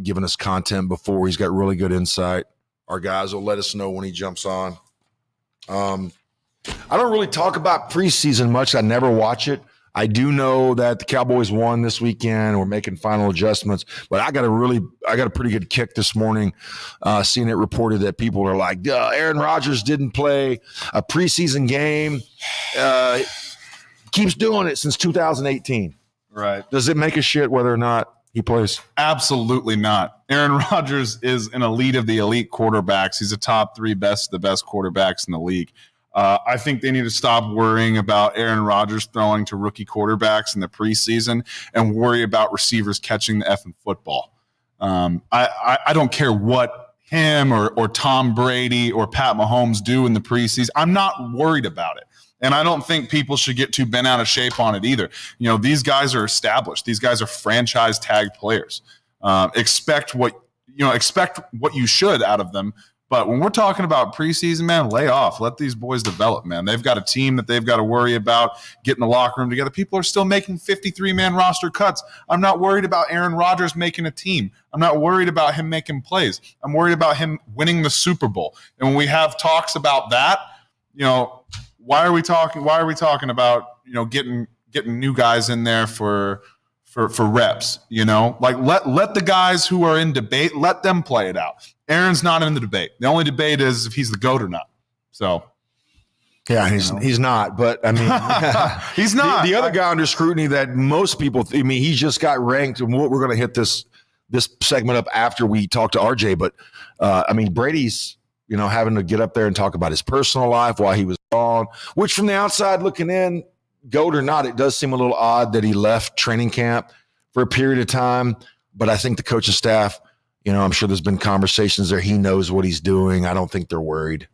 S1: given us content before. He's got really good insight. Our guys will let us know when he jumps on. I don't really talk about preseason much. I never watch it. I do know that the Cowboys won this weekend. We're making final adjustments, but I got a pretty good kick this morning, seeing it reported that people are like, Aaron Rodgers didn't play a preseason game. Keeps doing it since 2018.
S5: Right.
S1: Does it make a shit whether or not he plays?
S5: Absolutely not. Aaron Rodgers is an elite of the elite quarterbacks. He's a top 3 the best quarterbacks in the league. I think they need to stop worrying about Aaron Rodgers throwing to rookie quarterbacks in the preseason and worry about receivers catching the effing football. I don't care what him or Tom Brady or Pat Mahomes do in the preseason. I'm not worried about it. And I don't think people should get too bent out of shape on it either. These guys are established. These guys are franchise tag players. Expect what you should out of them. But when we're talking about preseason, man, lay off. Let these boys develop, man. They've got a team that they've got to worry about getting the locker room together. People are still making 53-man roster cuts. I'm not worried about Aaron Rodgers making a team. I'm not worried about him making plays. I'm worried about him winning the Super Bowl. And when we have talks about that, why are we talking about getting new guys in there for reps? Let the guys who are in debate, let them play it out. Aaron's not in the debate. The only debate is if he's the GOAT or not. So
S1: yeah, he's not. But I mean,
S5: he's not.
S1: The other guy under scrutiny that most people, he just got ranked, and we're going to hit this segment up after we talk to RJ. But Brady's having to get up there and talk about his personal life while he was gone, which from the outside looking in, GOAT or not, it does seem a little odd that he left training camp for a period of time. But I think the coaching staff, I'm sure there's been conversations there. He knows what he's doing. I don't think they're worried.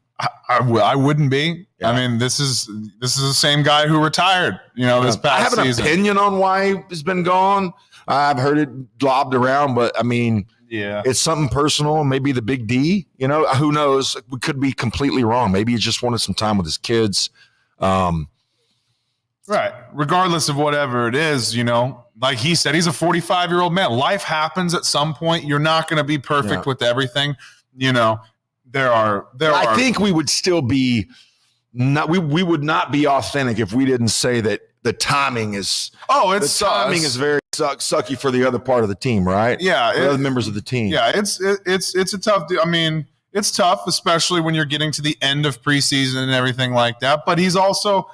S5: I wouldn't be.
S1: Yeah.
S5: I mean, this is the same guy who retired, this past season.
S1: I have an opinion on why he's been gone. I've heard it lobbed around, but
S5: yeah,
S1: it's something personal. Maybe the big D, who knows? We could be completely wrong. Maybe he just wanted some time with his kids.
S5: Right. Regardless of whatever it is, like he said, he's a 45-year-old man. Life happens at some point. You're not going to be perfect with everything. I think we would still be not. We would not be authentic if we didn't say that the timing is. Timing is very sucky for the other part of the team, right? Yeah,
S1: the other members of the team.
S5: Yeah, it's a tough. It's tough, especially when you're getting to the end of preseason and everything like that. But he's also.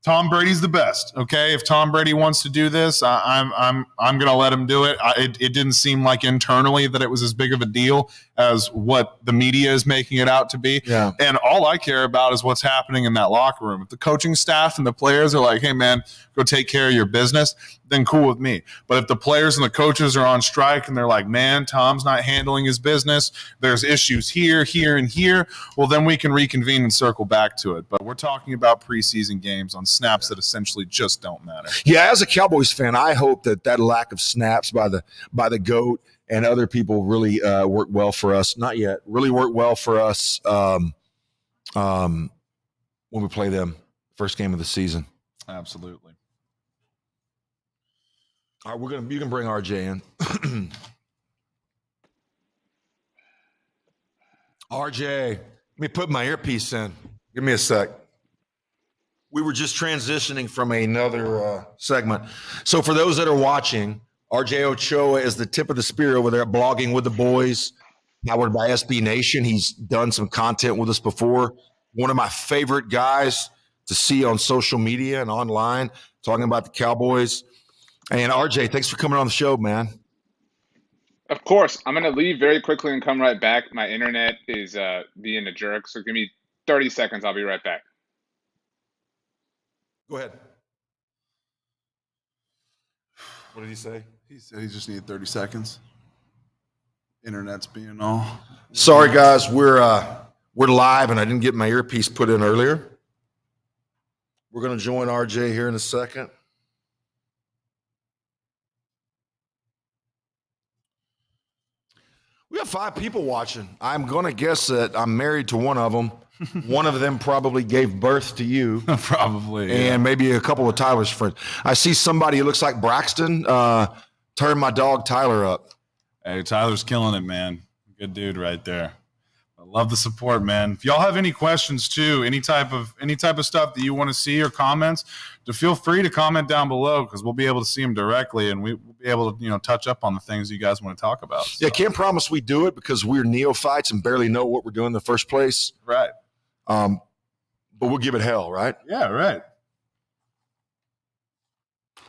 S5: Tom Brady's the best. Okay, if Tom Brady wants to do this, I'm going to let him do it. It didn't seem like internally that it was as big of a deal as what the media is making it out to be.
S1: Yeah.
S5: And all I care about is what's happening in that locker room. If the coaching staff and the players are like, "Hey, man, go take care of your business," then cool with me. But if the players and the coaches are on strike and they're like, "Man, Tom's not handling his business. There's issues here, here, and here," well, then we can reconvene and circle back to it. But we're talking about preseason games on snaps that essentially just don't matter.
S1: Yeah, as a Cowboys fan, I hope that lack of snaps by the GOAT and other people really work well for us. Not yet. Really work well for us when we play them first game of the season.
S5: Absolutely.
S1: All right, you can bring RJ in. RJ, let me put my earpiece in. Give me a sec. We were just transitioning from another segment. So for those that are watching, RJ Ochoa is the tip of the spear over there at Blogging with the Boys, powered by SB Nation. He's done some content with us before. One of my favorite guys to see on social media and online, talking about the Cowboys. And RJ, thanks for coming on the show, man.
S6: Of course. I'm going to leave very quickly and come right back. My internet is being a jerk, so give me 30 seconds. I'll be right back.
S1: Go ahead. What did he say?
S2: He said he just needed 30 seconds. Internet's being all.
S1: Sorry, guys. We're live, and I didn't get my earpiece put in earlier. We're going to join RJ here in a second. We have 5 people watching. I'm going to guess that I'm married to one of them. One of them probably gave birth to you.
S5: Probably.
S1: And maybe a couple of Tyler's friends. I see somebody who looks like Braxton. Turn my dog Tyler up.
S5: Hey, Tyler's killing it, man. Good dude right there. I love the support, man. If y'all have any questions too, any type of stuff that you want to see or comments, to feel free to comment down below, because we'll be able to see them directly, and we'll be able to touch up on the things you guys want to talk about. So.
S1: Yeah, can't promise we do it because we're neophytes and barely know what we're doing in the first place.
S5: Right.
S1: But we'll give it hell, right?
S5: Yeah, right.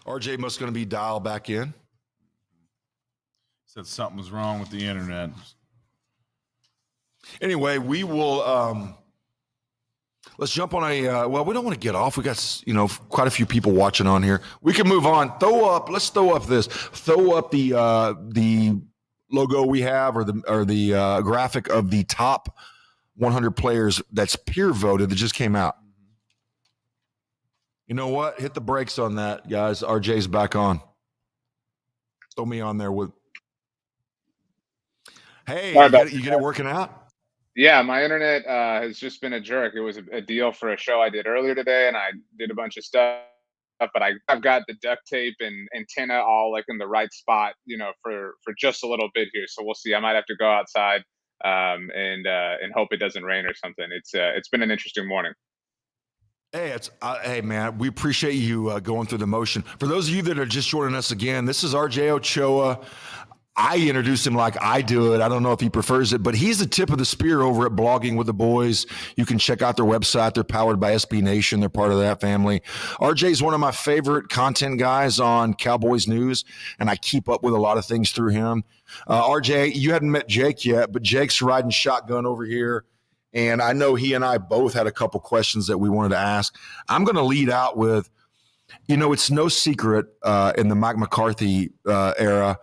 S1: RJ must going to be dialed back in.
S5: Said something was wrong with the internet.
S1: Anyway, we will let's jump on a well, we don't want to get off. We got quite a few people watching on here. We can move on. Let's throw up the logo we have or the graphic of the top 100 players that's peer voted that just came out. You know what? Hit the brakes on that, guys. RJ's back on. Throw me on there with Hey, you get it working out?
S6: Yeah, my internet has just been a jerk. It was a deal for a show I did earlier today, and I did a bunch of stuff, but I've got the duct tape and antenna all like in the right spot, for just a little bit here. So we'll see. I might have to go outside and hope it doesn't rain or something. It's been an interesting morning.
S1: Hey, hey man, we appreciate you going through the motion. For those of you that are just joining us again, this is RJ Ochoa. I introduce him like I do it. I don't know if he prefers it, but he's the tip of the spear over at Blogging with the Boys. You can check out their website. They're powered by SB Nation. They're part of that family. RJ is one of my favorite content guys on Cowboys news, and I keep up with a lot of things through him. RJ, you hadn't met Jake yet, but Jake's riding shotgun over here, and I know he and I both had a couple questions that we wanted to ask. I'm going to lead out with, it's no secret in the Mike McCarthy era,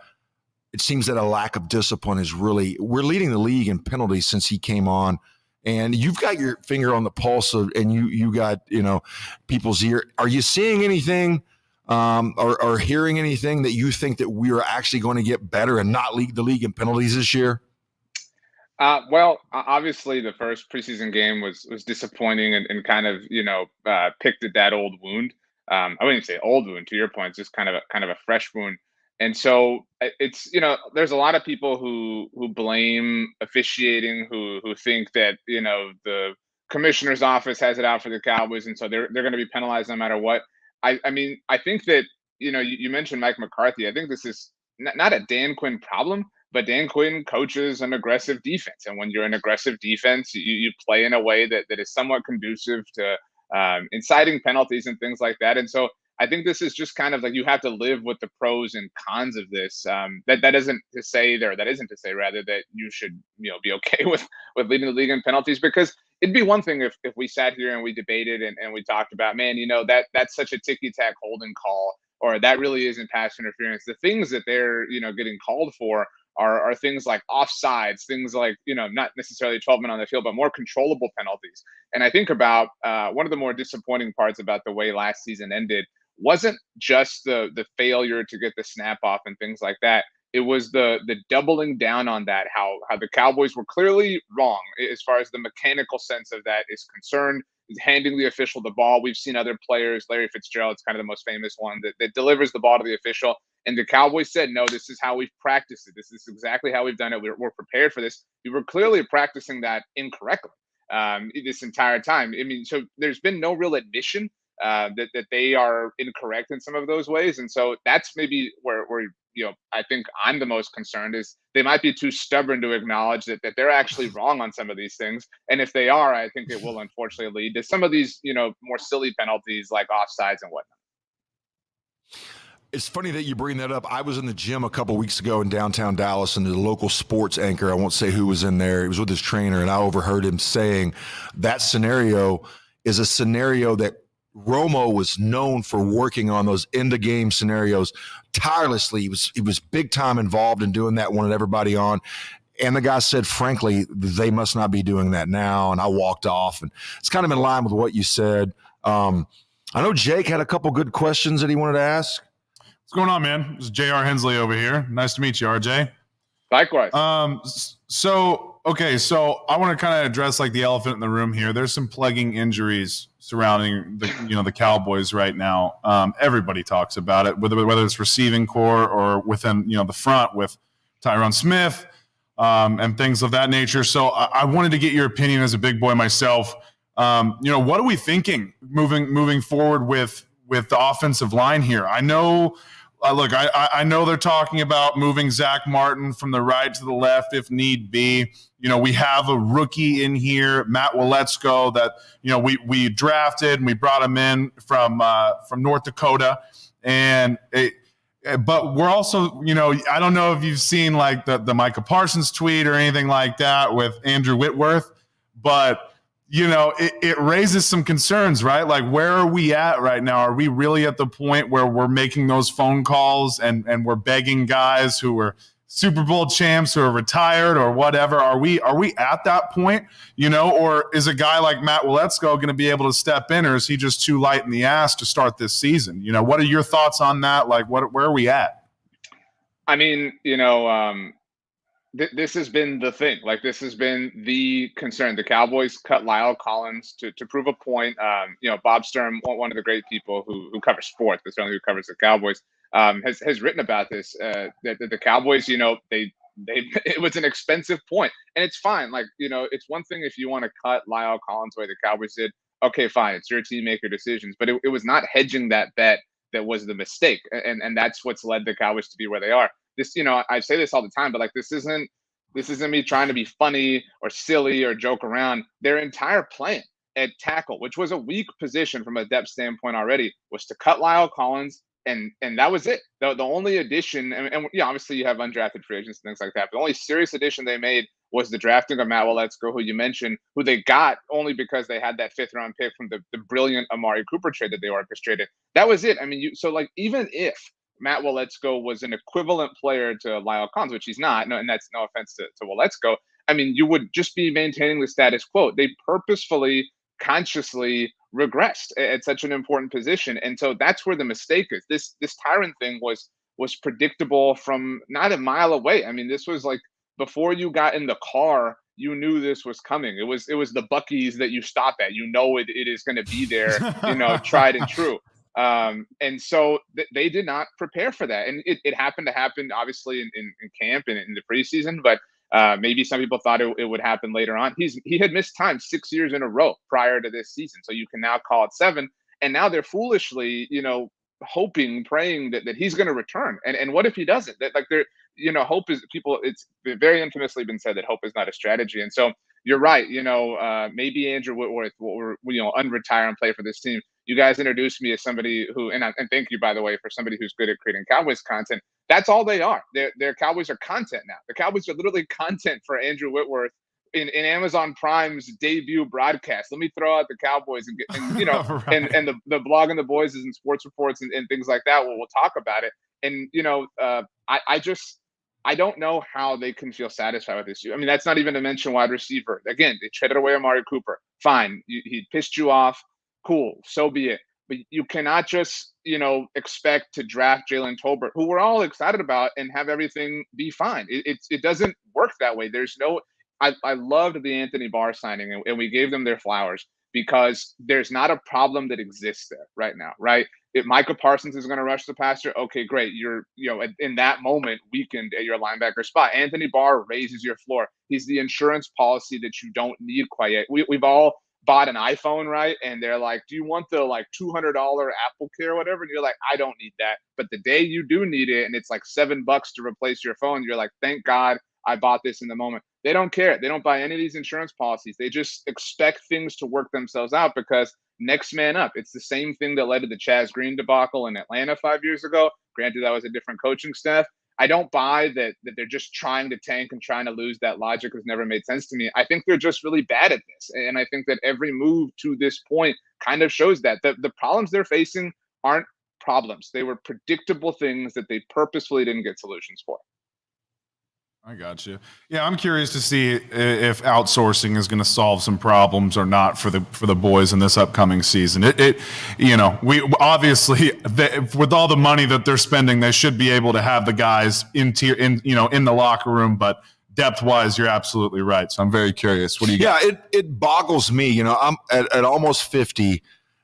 S1: it seems that a lack of discipline we're leading the league in penalties since he came on, and you've got your finger on the pulse and you got, people's ear. Are you seeing anything or hearing anything that you think that we are actually going to get better and not lead the league in penalties this year?
S6: Well, obviously the first preseason game was disappointing and kind of, picked at that old wound. I wouldn't say old wound, to your point, it's just kind of a fresh wound. And so it's, there's a lot of people who blame officiating, who think that, the commissioner's office has it out for the Cowboys. And so they're going to be penalized no matter what. I mean, I think that, you mentioned Mike McCarthy. I think this is not a Dan Quinn problem, but Dan Quinn coaches an aggressive defense. And when you're an aggressive defense, you play in a way that is somewhat conducive to inciting penalties and things like that. And so I think this is just kind of like you have to live with the pros and cons of this. That isn't to say rather that you should be okay with leading the league in penalties, because it'd be one thing if we sat here and we debated and we talked about, man, that's such a ticky-tack holding call, or that really isn't pass interference. The things that they're getting called for are things like offsides, things like, not necessarily 12 men on the field, but more controllable penalties. And I think about one of the more disappointing parts about the way last season ended wasn't just the failure to get the snap off and things like that. It was the doubling down on that, how the Cowboys were clearly wrong as far as the mechanical sense of that is concerned, handing the official the ball. We've seen other players, Larry Fitzgerald's kind of the most famous one, that delivers the ball to the official. And the Cowboys said, no, this is how we've practiced it. This is exactly how we've done it. We're prepared for this. We were clearly practicing that incorrectly this entire time. I mean, so there's been no real admission that they are incorrect in some of those ways. And so that's maybe where I think I'm the most concerned, is they might be too stubborn to acknowledge that they're actually wrong on some of these things. And if they are, I think it will unfortunately lead to some of these, more silly penalties like offsides and whatnot.
S1: It's funny that you bring that up. I was in the gym a couple weeks ago in downtown Dallas, and the local sports anchor, I won't say who was in there, he was with his trainer, and I overheard him saying that scenario is a scenario that Romo was known for working on those end-of-game scenarios tirelessly. He was big time involved in doing that, wanted everybody on. And the guy said, frankly, they must not be doing that now. And I walked off, and it's kind of in line with what you said. I know Jake had a couple good questions that he wanted to ask.
S5: What's going on, man? This is J.R. Hensley over here. Nice to meet you, RJ.
S6: Likewise.
S5: So I want to kind of address like the elephant in the room here. There's some plaguing injuries surrounding the Cowboys right now. Everybody talks about it, whether it's receiving core or within the front with Tyron Smith, and things of that nature. So I wanted to get your opinion as a big boy myself. What are we thinking moving forward with the offensive line here? I know, I know they're talking about moving Zach Martin from the right to the left if need be. We have a rookie in here, Matt Waletzko, that we drafted and we brought him in from North Dakota, but we're also, I don't know if you've seen like the Micah Parsons tweet or anything like that with Andrew Whitworth, but it raises some concerns, right? Like, where are we at right now? Are we really at the point where we're making those phone calls and we're begging guys who were Super Bowl champs who are retired or whatever? Are we at that point, or is a guy like Matt Waletzko going to be able to step in, or is he just too light in the ass to start this season? What are your thoughts on that? Like, where are we at?
S6: I mean, this has been the thing. Like, this has been the concern. The Cowboys cut Lyle Collins to prove a point. Bob Sturm, one of the great people who covers sports, but certainly who covers the Cowboys, has written about this. That the Cowboys, it was an expensive point, and it's fine. Like, it's one thing if you want to cut Lyle Collins the way the Cowboys did. Okay, fine. It's your team, make your decisions. But it was not hedging that bet that was the mistake, and that's what's led the Cowboys to be where they are. This, I say this all the time, but like, this isn't me trying to be funny or silly or joke around. Their entire plan at tackle, which was a weak position from a depth standpoint already, was to cut Lyle Collins, and that was it. The only addition, and obviously you have undrafted free agents and things like that, but the only serious addition they made was the drafting of Matt Waletzko, who you mentioned, who they got only because they had that 5th-round pick from the brilliant Amari Cooper trade that they orchestrated. That was it. I mean, even if Matt Waletzko was an equivalent player to Lyle Collins, which he's not, and that's no offense to Waletzko, I mean, you would just be maintaining the status quo. They purposefully, consciously regressed at such an important position. And so that's where the mistake is. This Tyron thing was predictable from not a mile away. I mean, this was like, before you got in the car, you knew this was coming. It was the Buc-ee's that you stop at. It is going to be there, tried and true. And so they did not prepare for that. And it happened to happen, obviously, in camp and in the preseason, but maybe some people thought it would happen later on. He had missed time 6 years in a row prior to this season. So you can now call it 7. And now they're foolishly, hoping, praying that he's going to return. And what if he doesn't? That, like, they're, hope is it's very infamously been said that hope is not a strategy. And so you're right. Maybe Andrew Whitworth will, unretire and play for this team. You guys introduced me as somebody who, and thank you, by the way, for somebody who's good at creating Cowboys content. That's all they are. Their Cowboys are content now. The Cowboys are literally content for Andrew Whitworth in Amazon Prime's debut broadcast. Let me throw out the Cowboys and right. and the blog and the boys and sports reports and things like that. We'll talk about it. And I don't know how they can feel satisfied with this. I mean, that's not even to mention wide receiver. Again, they traded away Amari Cooper. Fine, he pissed you off. Cool, so be it. But you cannot just, expect to draft Jalen Tolbert, who we're all excited about, and have everything be fine. It doesn't work that way. There's no. I loved the Anthony Barr signing, and we gave them their flowers because there's not a problem that exists there right now, right? If Micah Parsons is going to rush the passer, okay, great. You're, in that moment, weakened at your linebacker spot. Anthony Barr raises your floor. He's the insurance policy that you don't need quite yet. We've all bought an iPhone, right? And they're like, do you want the $200 Apple Care or whatever? And you're like, I don't need that. But the day you do need it and it's like $7 to replace your phone, you're like, thank God I bought this in the moment. They don't care. They don't buy any of these insurance policies. They just expect things to work themselves out because next man up. It's the same thing that led to the Chaz Green debacle in Atlanta 5 years ago. Granted, that was a different coaching staff. I don't buy that they're just trying to tank and trying to lose. That logic has never made sense to me. I think they're just really bad at this. And I think that every move to this point kind of shows that. The problems they're facing aren't problems. They were predictable things that they purposefully didn't get solutions for.
S5: I got you. Yeah, I'm curious to see if outsourcing is going to solve some problems or not for the boys in this upcoming season. We obviously with all the money that they're spending, they should be able to have the guys in the locker room. But depth wise, you're absolutely right. So I'm very curious. What do you got?
S1: Yeah, it boggles me. I'm at almost 50.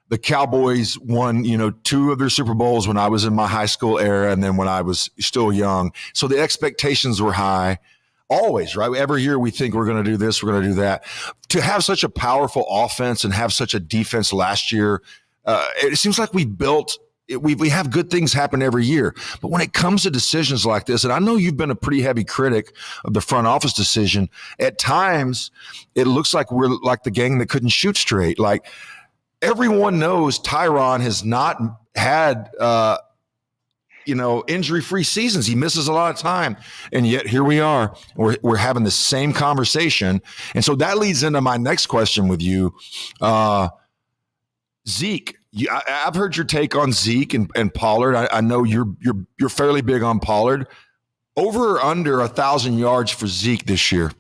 S1: The Cowboys won, 2 of their Super Bowls when I was in my high school era and then when I was still young. So the expectations were high. Always, right? Every year we think we're going to do this, we're going to do that. To have such a powerful offense and have such a defense last year, it seems like we have good things happen every year. But when it comes to decisions like this, and I know you've been a pretty heavy critic of the front office decision, at times it looks like we're like the gang that couldn't shoot straight. Like everyone knows Tyron has not had injury-free seasons. He misses a lot of time. And yet here we are. We're having the same conversation. And so that leads into my next question with you. Zeke, I've heard your take on Zeke and Pollard. I know you're fairly big on Pollard. Over or under 1,000 yards for Zeke this year?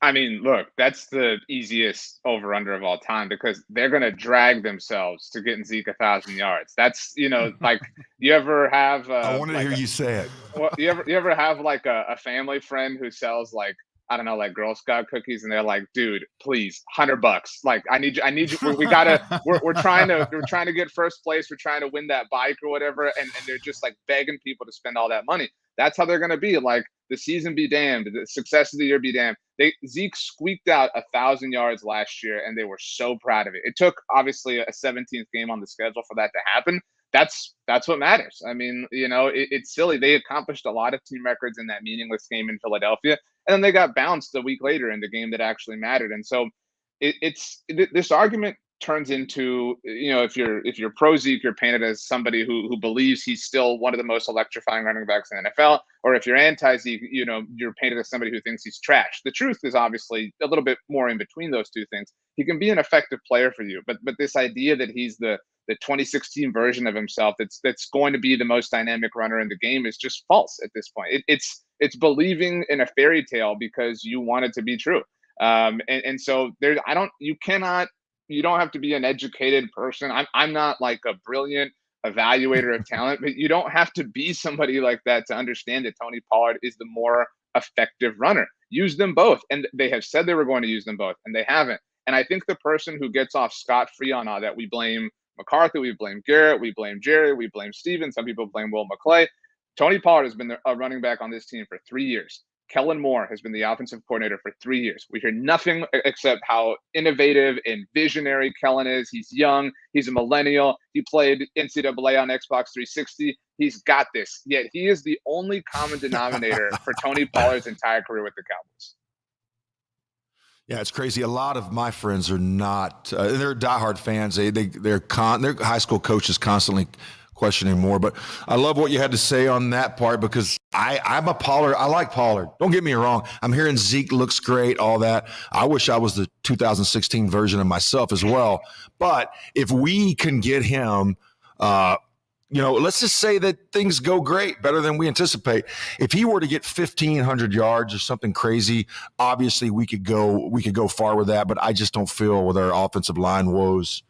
S6: I mean, look, that's the easiest over-under of all time because they're going to drag themselves to getting Zeke 1,000 yards. That's, like you ever have
S1: I wanted to hear you say it.
S6: Well, you ever have like a family friend who sells like, I don't know, like Girl Scout cookies, and they're like, dude, please, $100. Like, I need you. We're trying to get first place. We're trying to win that bike or whatever. And they're just like begging people to spend all that money. That's how they're going to be. Like, the season be damned, the success of the year be damned. Zeke squeaked out 1,000 yards last year, and they were so proud of it. It took obviously a 17th game on the schedule for that to happen. That's what matters. I mean, it's silly. They accomplished a lot of team records in that meaningless game in Philadelphia, and then they got bounced a week later in the game that actually mattered. And so this argument turns into, if you're pro Zeke, you're painted as somebody who believes he's still one of the most electrifying running backs in the NFL, or if you're anti Zeke, you're painted as somebody who thinks he's trash. The truth is obviously a little bit more in between those two things. He can be an effective player for you, but this idea that he's the 2016 version of himself that's going to be the most dynamic runner in the game is just false at this point. It's believing in a fairy tale because you want it to be true. And so you don't have to be an educated person. I'm not like a brilliant evaluator of talent, but you don't have to be somebody like that to understand that Tony Pollard is the more effective runner. Use them both. And they have said they were going to use them both, and they haven't. And I think the person who gets off scot-free on all that, we blame McCarthy, we blame Garrett, we blame Jerry, we blame Steven, some people blame Will McClay. Tony Pollard has been a running back on this team for 3 years. Kellen Moore has been the offensive coordinator for 3 years. We hear nothing except how innovative and visionary Kellen is. He's young. He's a millennial. He played NCAA on Xbox 360. He's got this. Yet he is the only common denominator for Tony Pollard's entire career with the Cowboys.
S1: Yeah, it's crazy. A lot of my friends are not. They're diehard fans. Their high school coaches constantly questioning more. But I love what you had to say on that part because I'm a Pollard. I like Pollard. Don't get me wrong. I'm hearing Zeke looks great, all that. I wish I was the 2016 version of myself as well. But if we can get him, let's just say that things go great, better than we anticipate. If he were to get 1,500 yards or something crazy, obviously we could go far with that. But I just don't feel with our offensive line woes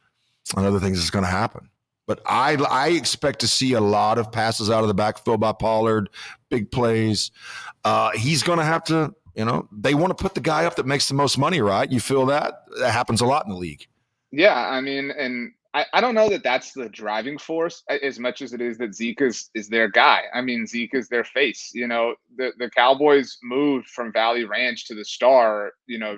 S1: and other things is going to happen. But I expect to see a lot of passes out of the backfield by Pollard, big plays. He's going to have to, they want to put the guy up that makes the most money, right? You feel that? That happens a lot in the league.
S6: Yeah, I mean, and I don't know that that's the driving force as much as it is that Zeke is their guy. I mean, Zeke is their face. The Cowboys moved from Valley Ranch to the Star,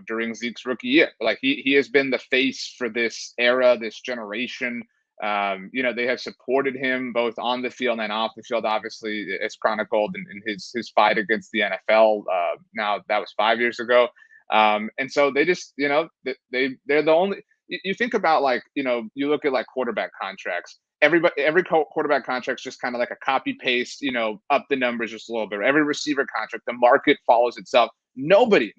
S6: during Zeke's rookie year. Like he has been the face for this era, this generation. They have supported him both on the field and off the field, obviously, as chronicled in his fight against the NFL. Now that was 5 years ago. And so they just, they're the only. You think about you look at like quarterback contracts. Every quarterback contract's just kind of like a copy paste, up the numbers just a little bit. Every receiver contract, the market follows itself. Nobody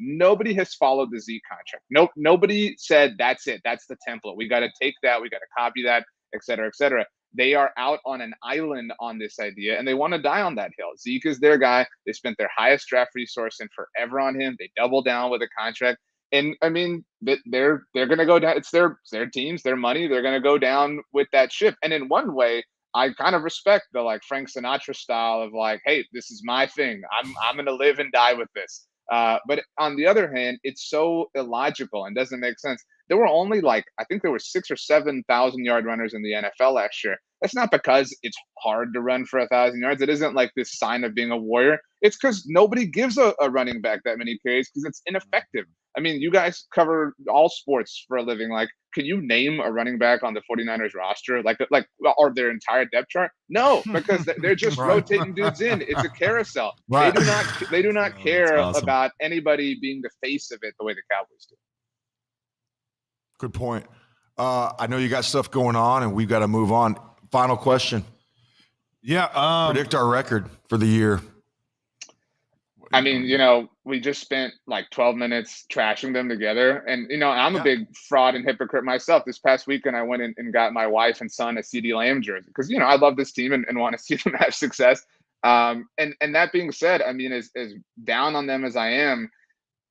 S6: has followed the Zeke contract. Nobody said that's it. That's the template. We got to take that. We got to copy that, et cetera, et cetera. They are out on an island on this idea, and they want to die on that hill. Zeke is their guy. They spent their highest draft resource and forever on him. They double down with a contract. And I mean, they're going to go down. It's their teams, their money. They're going to go down with that ship. And in one way, I kind of respect the like Frank Sinatra style of like, hey, this is my thing. I'm going to live and die with this. But on the other hand, it's so illogical and doesn't make sense. there were only I think there were 6 or 7,000 yard runners in the NFL last year. That's not because it's hard to run for 1,000 yards. It isn't like this sign of being a warrior. It's because nobody gives a running back that many carries because it's ineffective. I mean, you guys cover all sports for a living. Can you name a running back on the 49ers roster, or their entire depth chart? No, because they're just
S1: Right.
S6: rotating dudes in. It's a carousel.
S1: Right.
S6: They do not care
S2: awesome.
S6: about anybody being the face of it the way the Cowboys do.
S1: Good point. I know you got stuff going on, and we've got to move on. Final question.
S5: Yeah.
S1: Predict our record for the year.
S6: I mean, we just spent 12 minutes trashing them together. And, I'm a big fraud and hypocrite myself. This past weekend, I went and got my wife and son a CD Lamb jersey because, I love this team and want to see them have success. And that being said, I mean, as down on them as I am,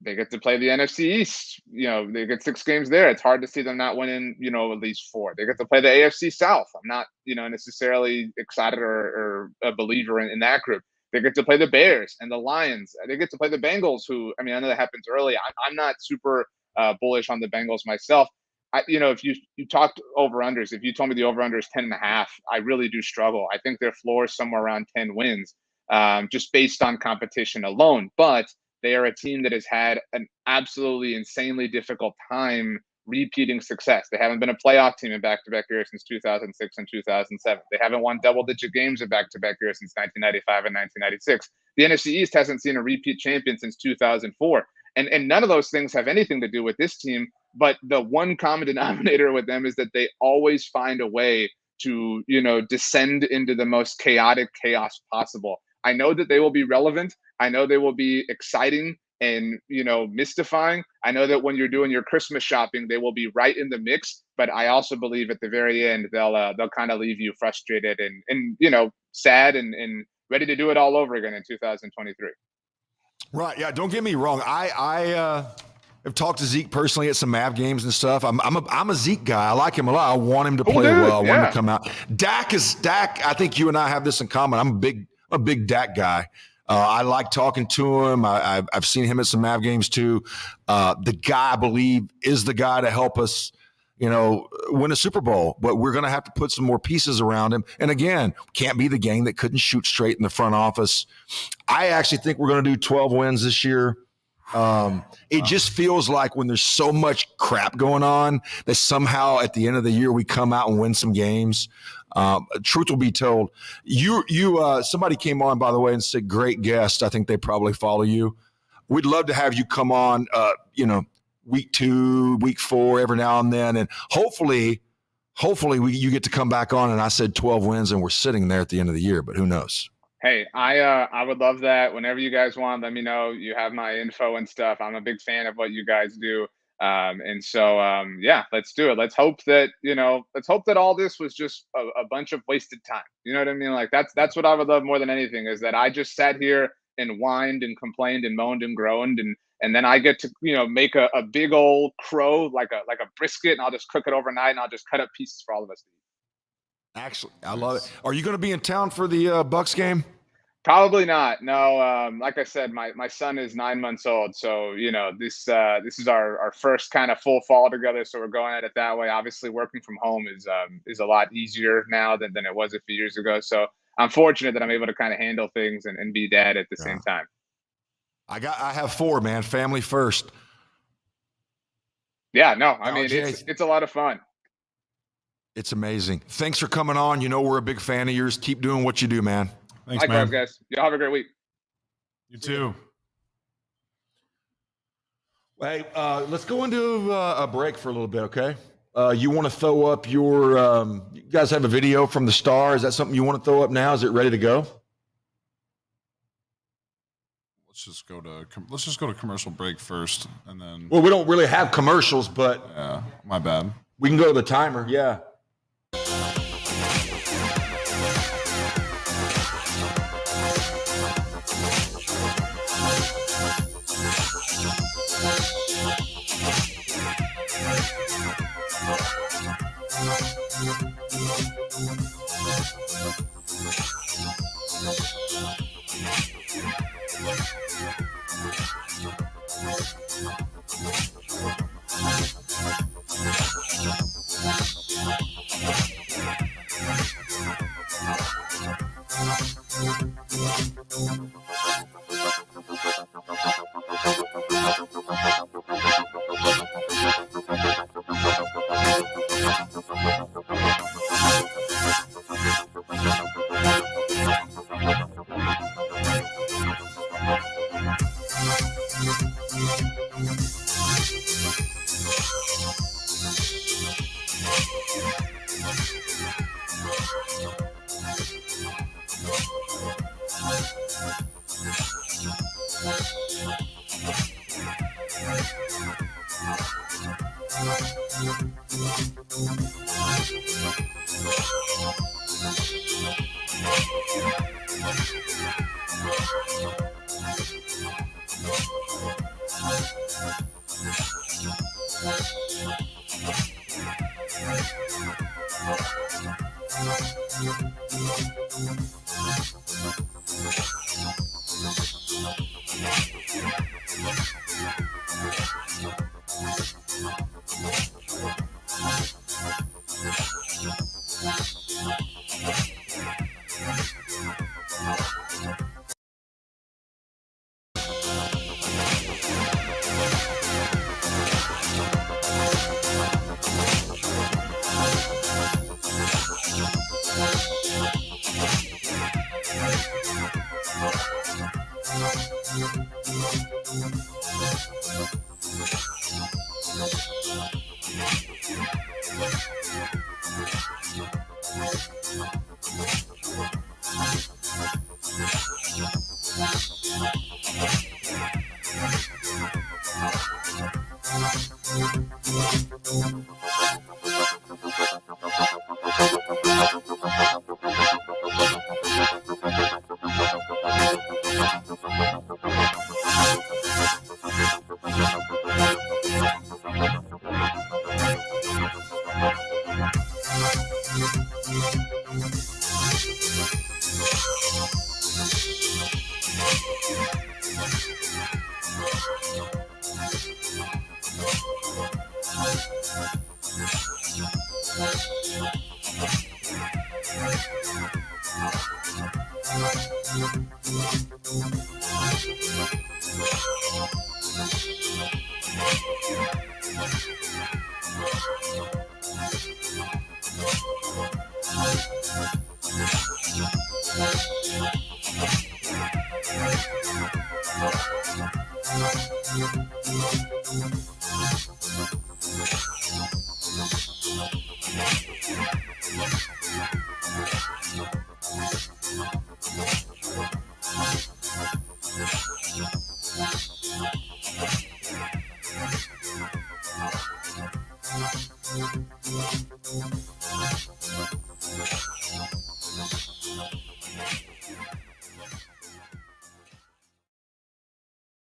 S6: they get to play the NFC East. They get 6 games there. It's hard to see them not winning, at least 4. They get to play the AFC South. I'm not, necessarily excited or a believer in that group. They get to play the Bears and the Lions. They get to play the Bengals, who, I know that happens early. I'm not super bullish on the Bengals myself. If you talked over-unders, if you told me the over-under is 10.5, I really do struggle. I think their floor is somewhere around 10 wins, just based on competition alone. But they are a team that has had an absolutely insanely difficult time repeating success. They haven't been a playoff team in back-to-back years since 2006 and 2007. They haven't won double-digit games in back-to-back years since 1995 and 1996. The NFC East hasn't seen a repeat champion since 2004. And none of those things have anything to do with this team, but the one common denominator with them is that they always find a way to, descend into the most chaotic chaos possible. I know that they will be relevant. I know they will be exciting and, mystifying. I know that when you're doing your Christmas shopping, they will be right in the mix. But I also believe at the very end, they'll kind of leave you frustrated and sad and ready to do it all over again in 2023.
S1: Right. Yeah. Don't get me wrong. I have talked to Zeke personally at some Mav games and stuff. I'm a Zeke guy. I like him a lot. I want him to play well. I want him to come out. Dak. I think you and I have this in common. I'm a big Dak guy. I like talking to him. I've seen him at some Mav games too. The guy, I believe, is the guy to help us, win a Super Bowl. But we're going to have to put some more pieces around him. And again, can't be the gang that couldn't shoot straight in the front office. I actually think we're going to do 12 wins this year. It just feels like when there's so much crap going on that somehow at the end of the year we come out and win some games. Truth will be told, somebody came on, by the way, and said, great guest. I think they probably follow you. We'd love to have you come on, week 2, week 4, every now and then. And hopefully you get to come back on. And I said 12 wins and we're sitting there at the end of the year, but who knows?
S6: Hey, I would love that. Whenever you guys want, let me know. You have my info and stuff. I'm a big fan of what you guys do. And so, let's do it. Let's hope that all this was just a bunch of wasted time. You know what I mean? That's what I would love more than anything, is that I just sat here and whined and complained and moaned and groaned. And then I get to, make a big old crow, like a brisket, and I'll just cook it overnight and I'll just cut up pieces for all of us to eat.
S1: Actually, I love it. Are you going to be in town for the Bucks game?
S6: Probably not. No, like I said, my son is 9 months old, so this is our first kind of full fall together. So we're going at it that way. Obviously, working from home is a lot easier now than it was a few years ago. So I'm fortunate that I'm able to kind of handle things and be dad at the same time.
S1: I have 4, man. Family first.
S6: Yeah, no, I mean
S1: RJ,
S6: it's a lot of fun.
S1: It's amazing. Thanks for coming on. We're a big fan of yours. Keep doing what you do, man.
S5: Thanks,
S6: Likewise,
S5: man.
S6: guys. Y'all have a great week.
S5: You too.
S1: Hey, let's go into a break for a little bit, okay? You want to throw up your you guys have a video from the Star. Is that something you want to throw up now? Is it ready to go?
S5: Let's just go to commercial break first, and then.
S1: Well, we don't really have commercials, but
S5: Yeah, my bad.
S1: we can go to the timer. Yeah.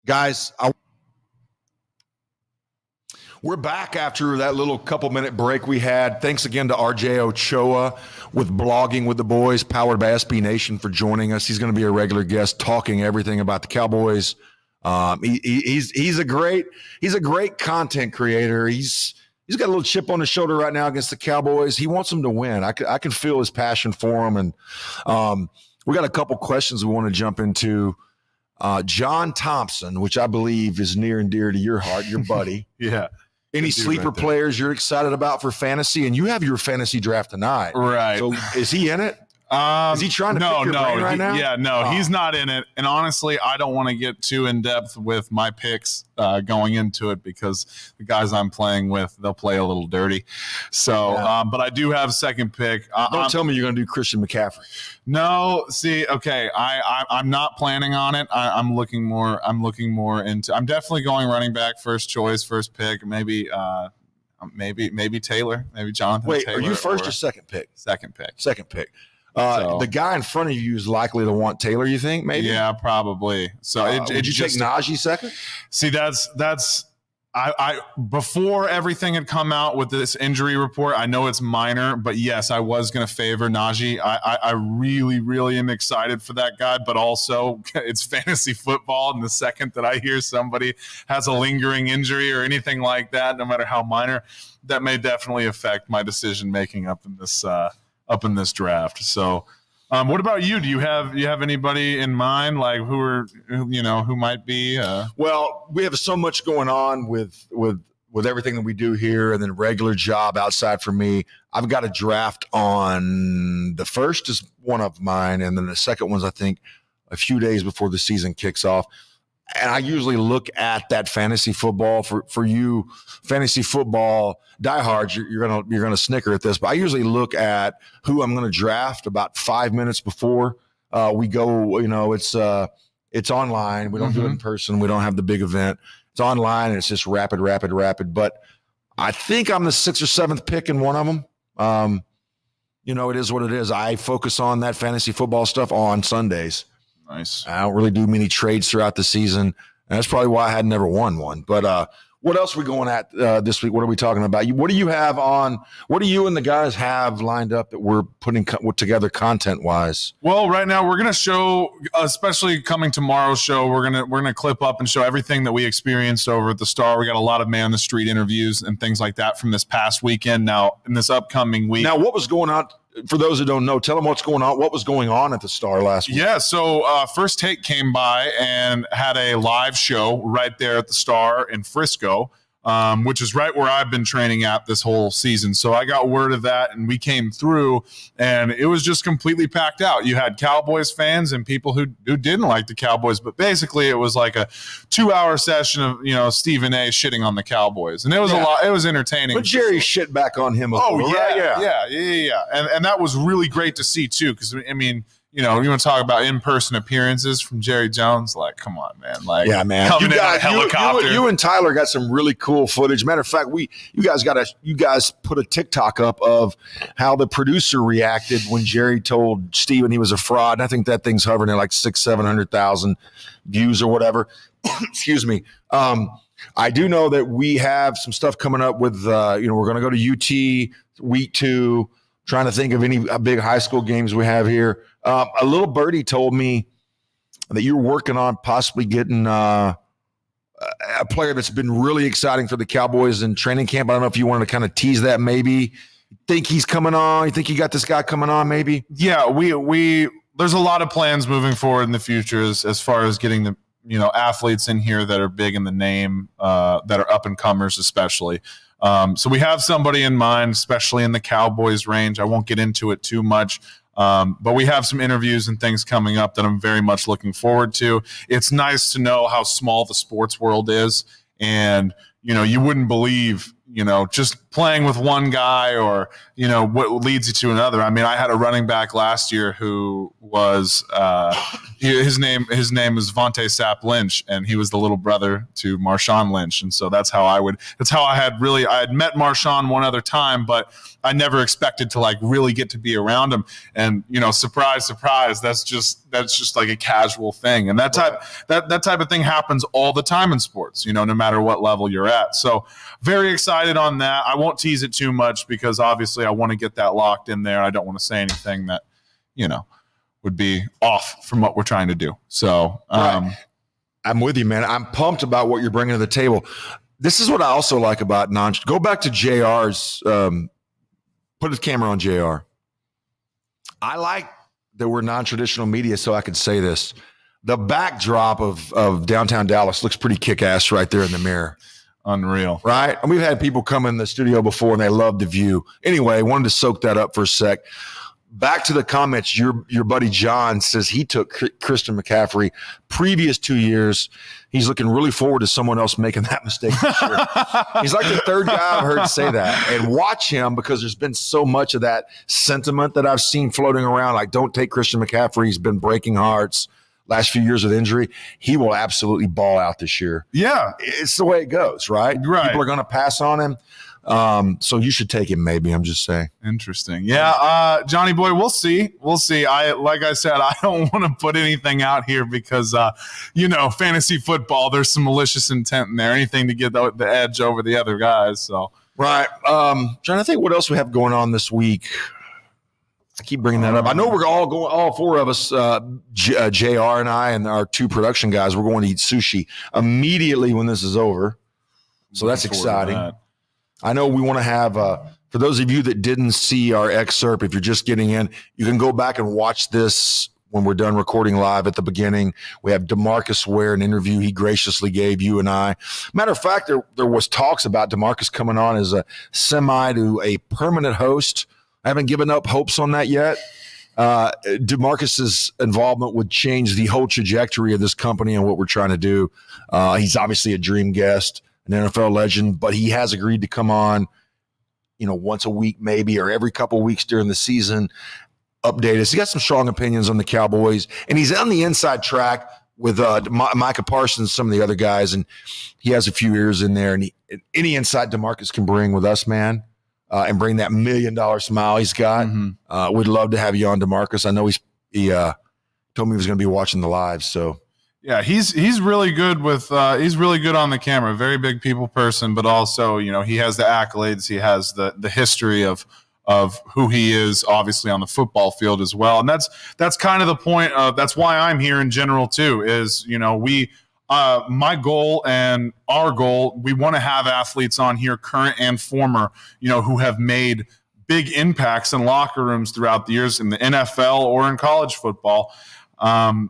S1: Guys, we're back after that little couple-minute break we had. Thanks again to RJ Ochoa with Blogging with the Boys, powered by SB Nation, for joining us. He's going to be a regular guest talking everything about the Cowboys. He's a great content creator. He's got a little chip on his shoulder right now against the Cowboys. He wants them to win. I can feel his passion for them. And we got a couple questions we want to jump into. John Thompson, which I believe is near and dear to your heart, your buddy.
S5: Yeah.
S1: Any sleeper players you're excited about for fantasy? And you have your fantasy draft tonight.
S5: Right.
S1: So is he in it? Is he trying to pick your brain right now?
S5: Yeah, no, he's not in it. And honestly, I don't want to get too in depth with my picks going into it because the guys I'm playing with, they'll play a little dirty. So, but I do have second pick.
S1: Don't tell me you're going to do Christian McCaffrey.
S5: No, see, okay, I'm not planning on it. I'm looking more into. I'm definitely going running back, first choice, first pick. Maybe Taylor, maybe Jonathan.
S1: Wait,
S5: Taylor,
S1: are you first or second pick?
S5: Second pick.
S1: Second pick. The guy in front of you is likely to want Taylor, you think? Maybe.
S5: Yeah, probably. So
S1: would you take Najee second?
S5: See, that's I before everything had come out with this injury report. I know it's minor, but yes, I was going to favor Najee. I really, really am excited for that guy, but also it's fantasy football, and the second that I hear somebody has a lingering injury or anything like that, no matter how minor, that may definitely affect my decision making up in this draft. So, what about you? Do you have anybody in mind, like who might be?
S1: Well, we have so much going on with with everything that we do here and then regular job outside for me, I've got a draft on the first is one of mine. And then the second one's, I think, a few days before the season kicks off. And I usually look at that fantasy football for you fantasy football diehards. You're gonna snicker at this, but I usually look at who I'm going to draft about 5 minutes before we go. It's online. We don't do it in person. We don't have the big event. It's online and it's just rapid. But I think I'm the 6th or 7th pick in one of them. It is what it is. I focus on that fantasy football stuff on Sundays.
S5: Nice.
S1: I don't really do many trades throughout the season, and that's probably why I had never won one. But what else are we going at this week? What are we talking about? What do you have on? What do you and the guys have lined up that we're putting together content-wise?
S5: Well, right now we're going to show, especially coming tomorrow's show, we're gonna clip up and show everything that we experienced over at the Star. We got a lot of man on the street interviews and things like that from this past weekend. Now, in this upcoming week.
S1: Now, what was going on? For those who don't know, tell them what's going on. What was going on at the Star last week?
S5: Yeah, so First Take came by and had a live show right there at the Star in Frisco, which is right where I've been training at this whole season. So I got word of that, and we came through, and it was just completely packed out. You had Cowboys fans and people who didn't like the Cowboys, but basically it was like a 2-hour session of Stephen A. shitting on the Cowboys, and it was a lot. It was entertaining.
S1: But Jerry shit back on him.
S5: Yeah, and that was really great to see too, because I mean. You want to talk about in-person appearances from Jerry Jones? Like, come on, man! Like,
S1: yeah, man.
S5: Coming in a helicopter.
S1: You and Tyler got some really cool footage. Matter of fact, you guys put a TikTok up of how the producer reacted when Jerry told Steven he was a fraud. And I think that thing's hovering at like 600,000-700,000 views or whatever. Excuse me. I do know that we have some stuff coming up with. We're going to go to UT week 2. Trying to think of any big high school games we have here. A little birdie told me that you're working on possibly getting a player that's been really exciting for the Cowboys in training camp. I don't know if you wanted to kind of tease that maybe. Think he's coming on? You think you got this guy coming on maybe?
S5: Yeah, we there's a lot of plans moving forward in the future as far as getting the athletes in here that are big in the name, that are up-and-comers especially. So we have somebody in mind, especially in the Cowboys range. I won't get into it too much, but we have some interviews and things coming up that I'm very much looking forward to. It's nice to know how small the sports world is, and you wouldn't believe just playing with one guy or what leads you to another. I mean, I had a running back last year who was his name is Vontae Sapp Lynch, and he was the little brother to Marshawn Lynch, and so that's how I had met Marshawn one other time, but I never expected to like really get to be around him. And surprise, that's just like a casual thing, and that type of thing happens all the time in sports. No matter what level you're at. So very excited on that. I won't tease it too much because obviously I want to get that locked in there. I don't want to say anything that would be off from what we're trying to do. So
S1: right. I'm with you, man. I'm pumped about what you're bringing to the table. This is what I also like about go back to JR's. Put his camera on JR. I like that we're non-traditional media, so I could say this. The backdrop of downtown Dallas looks pretty kick-ass right there in the mirror.
S5: Unreal.
S1: Right? And we've had people come in the studio before and they love the view. Anyway, wanted to soak that up for a sec. Back to the comments, your buddy John says he took Christian McCaffrey previous 2 years. He's looking really forward to someone else making that mistake this year. He's like the third guy I've heard say that. And watch him, because there's been so much of that sentiment that I've seen floating around, like don't take Christian McCaffrey. He's been breaking hearts last few years with injury. He will absolutely ball out this year.
S5: Yeah.
S1: It's the way it goes, right?
S5: Right.
S1: People are going to pass on him. So you should take him maybe. I'm just saying.
S5: Interesting. Yeah. Johnny boy, we'll see. Like I said, I don't want to put anything out here because, fantasy football, there's some malicious intent in there, anything to get the edge over the other guys. So,
S1: right. Trying to think what else we have going on this week. I keep bringing that up. I know we're all four of us, JR and I and our 2 production guys, we're going to eat sushi immediately when this is over. So that's exciting. I know we want to have, for those of you that didn't see our excerpt, if you're just getting in, you can go back and watch this when we're done recording live at the beginning. We have DeMarcus Ware, an interview he graciously gave you and I. Matter of fact, there was talks about DeMarcus coming on as a semi to a permanent host. I haven't given up hopes on that yet. DeMarcus's involvement would change the whole trajectory of this company and what we're trying to do. He's obviously a dream guest, an NFL legend, but he has agreed to come on, once a week maybe, or every couple of weeks during the season, update us. He got some strong opinions on the Cowboys, and he's on the inside track with Micah Parsons, some of the other guys, and he has a few ears in there. And any insight DeMarcus can bring with us, man, and bring that $1 million smile he's got. We'd love to have you on, DeMarcus. I know he told me he was going to be watching the live, so.
S5: Yeah, he's really good with he's really good on the camera. Very big people person, but also he has the accolades. He has the history of who he is, obviously on the football field as well. And that's kind of the point. That's why I'm here in general too. Is we my goal and our goal, we want to have athletes on here, current and former, who have made big impacts in locker rooms throughout the years in the NFL or in college football. We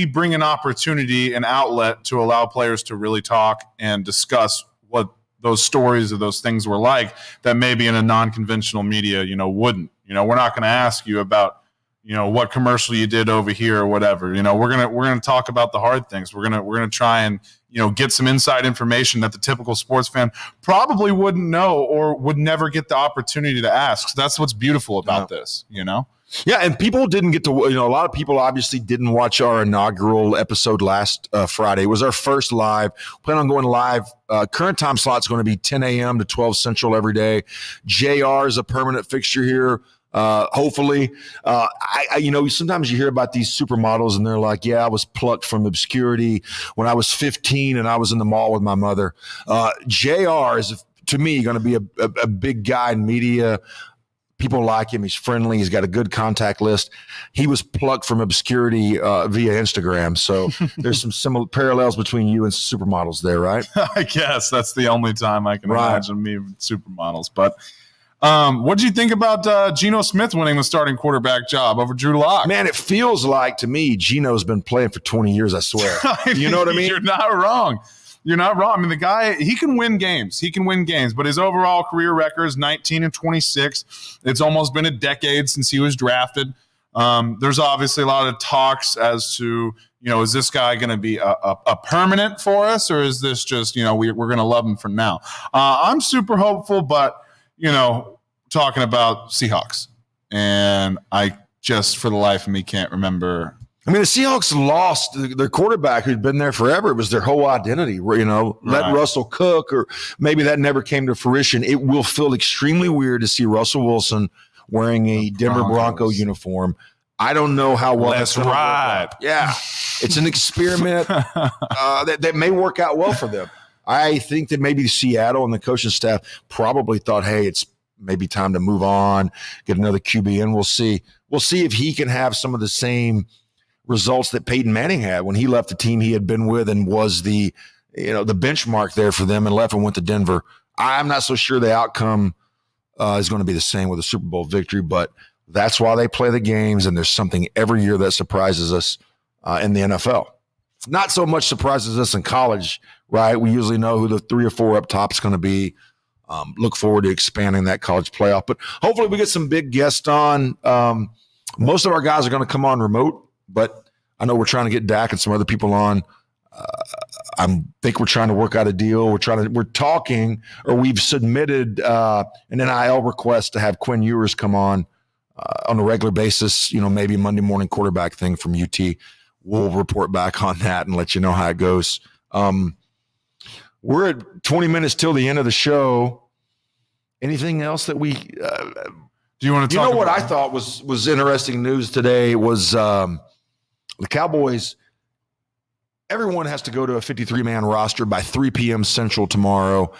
S5: bring an opportunity, an outlet to allow players to really talk and discuss what those stories or those things were like that maybe in a non-conventional media, wouldn't. We're not going to ask you about, what commercial you did over here or whatever. We're gonna talk about the hard things. We're gonna try and get some inside information that the typical sports fan probably wouldn't know or would never get the opportunity to ask. So that's what's beautiful about this.
S1: Yeah, and people didn't get to, a lot of people obviously didn't watch our inaugural episode last Friday. It was our first live. Plan on going live. Current time slot's going to be 10 a.m. to 12 Central every day. JR is a permanent fixture here. Hopefully, sometimes you hear about these supermodels and they're like, yeah, I was plucked from obscurity when I was 15 and I was in the mall with my mother. JR is, to me, going to be a big guy in media. People like him. He's friendly. He's got a good contact list. He was plucked from obscurity via Instagram. So there's some similar parallels between you and supermodels there, right?
S5: I guess that's the only time I can imagine me with supermodels. But what did you think about Geno Smith winning the starting quarterback job over Drew Lock?
S1: Man, it feels like to me Geno's been playing for 20 years, I swear. You know what I mean?
S5: You're not wrong. You're not wrong. I mean, the guy, he can win games. But his overall career record is 19-26. It's almost been a decade since he was drafted. There's obviously a lot of talks as to, is this guy going to be a permanent for us, or is this just, we're going to love him for now? I'm super hopeful, but, talking about Seahawks. And I just, for the life of me, can't remember.
S1: I mean, the Seahawks lost their quarterback who'd been there forever. It was their whole identity, let Russell cook, or maybe that never came to fruition. It will feel extremely weird to see Russell Wilson wearing a Denver Bronco uniform. I don't know how well
S5: that's right.
S1: Yeah, it's an experiment that may work out well for them. I think that maybe Seattle and the coaching staff probably thought, hey, it's maybe time to move on, get another QB in. We'll see. We'll see if he can have some of the same results that Peyton Manning had when he left the team he had been with and was the benchmark there for them and left and went to Denver. I'm not so sure the outcome is going to be the same with a Super Bowl victory, but that's why they play the games, and there's something every year that surprises us in the NFL. Not so much surprises us in college, right? We usually know who the 3 or 4 up top is going to be. Look forward to expanding that college playoff, but hopefully we get some big guests on. Most of our guys are going to come on remote, but I know we're trying to get Dak and some other people on. I think we're trying to work out a deal. We're talking, or we've submitted an NIL request to have Quinn Ewers come on a regular basis, maybe a Monday morning quarterback thing from UT. We'll report back on that and let you know how it goes. We're at 20 minutes till the end of the show. Anything else that we
S5: do you want to talk
S1: about? What
S5: I
S1: thought was interesting news today was the Cowboys, everyone has to go to a 53-man roster by 3 p.m. Central tomorrow.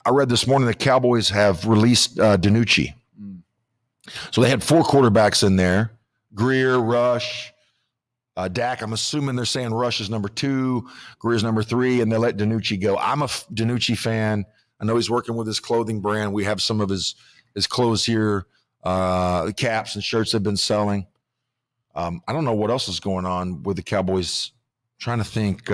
S1: I read this morning the Cowboys have released DiNucci. So they had 4 quarterbacks in there. Greer, Rush, Dak. I'm assuming they're saying Rush is number 2, Greer's number 3, and they let DiNucci go. I'm a DiNucci fan. I know he's working with his clothing brand. We have some of his clothes here, the caps and shirts they've been selling. I don't know what else is going on with the Cowboys. Trying to think.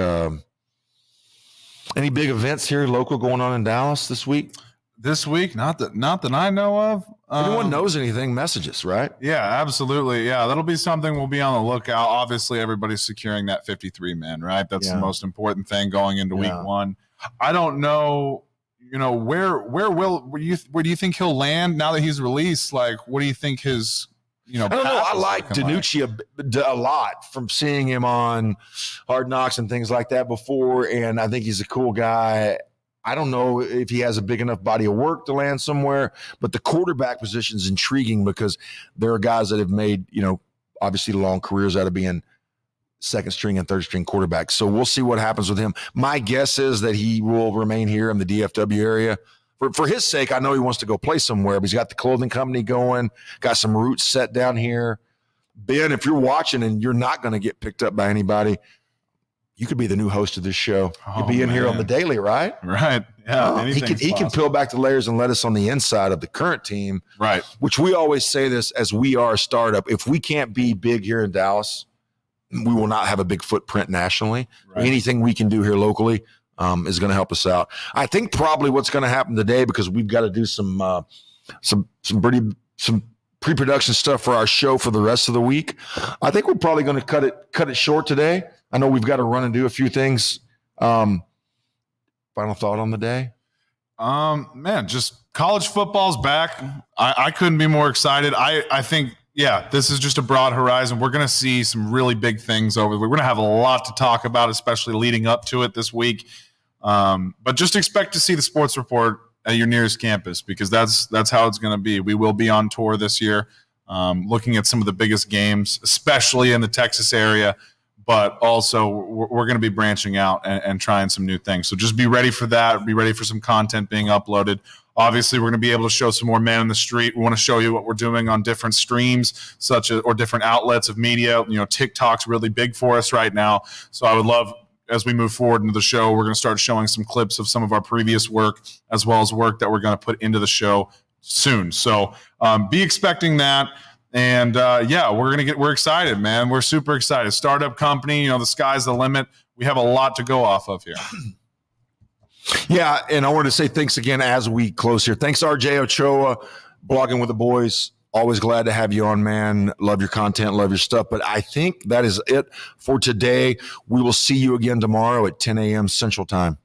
S1: Any big events here local going on in Dallas this week?
S2: This week, not that I know of.
S1: Anyone knows anything, messages, right?
S2: Yeah, absolutely. Yeah, that'll be something we'll be on the lookout. Obviously, everybody's securing that 53 man, right? That's the most important thing going into week one. I don't know, where do you think he'll land now that he's released? Like, what do you think his,
S1: I don't know. I like DiNucci a lot from seeing him on Hard Knocks and things like that before, and I think he's a cool guy. I don't know if he has a big enough body of work to land somewhere, but the quarterback position is intriguing because there are guys that have made, obviously long careers out of being second string and third string quarterbacks. So we'll see what happens with him. My guess is that he will remain here in the DFW area. For his sake, I know he wants to go play somewhere, but he's got the clothing company going, got some roots set down here. Ben, if you're watching and you're not going to get picked up by anybody, you could be the new host of this show. You'd be in here on the daily, right?
S2: Right. Yeah.
S1: He can peel back the layers and let us on the inside of the current team.
S2: Right.
S1: Which we always say this as we are a startup. If we can't be big here in Dallas, we will not have a big footprint nationally. Right. Anything we can do here locally is going to help us out. I think probably what's going to happen today, because we've got to do some pre-production stuff for our show for the rest of the week. I think we're probably going to cut it short today. I know we've got to run and do a few things. Final thought on the day?
S2: Man, just college football's back. I couldn't be more excited. I think, this is just a broad horizon. We're going to see some really big things over the week. We're going to have a lot to talk about, especially leading up to it this week. But just expect to see the sports report at your nearest campus, because that's how it's going to be. We will be on tour this year, looking at some of the biggest games, especially in the Texas area. But also we're going to be branching out and trying some new things. So just be ready for that. Be ready for some content being uploaded. Obviously, we're going to be able to show some more man in the street. We want to show you what we're doing on different streams, or different outlets of media. TikTok's really big for us right now. So I would love, as we move forward into the show, we're going to start showing some clips of some of our previous work, as well as work that we're going to put into the show soon. So be expecting that. And we're excited, man. We're super excited. Startup company, the sky's the limit. We have a lot to go off of here.
S1: Yeah, and I wanted to say thanks again as we close here. Thanks, RJ Ochoa, blogging with the boys. Always glad to have you on, man. Love your content, love your stuff. But I think that is it for today. We will see you again tomorrow at 10 a.m. Central Time.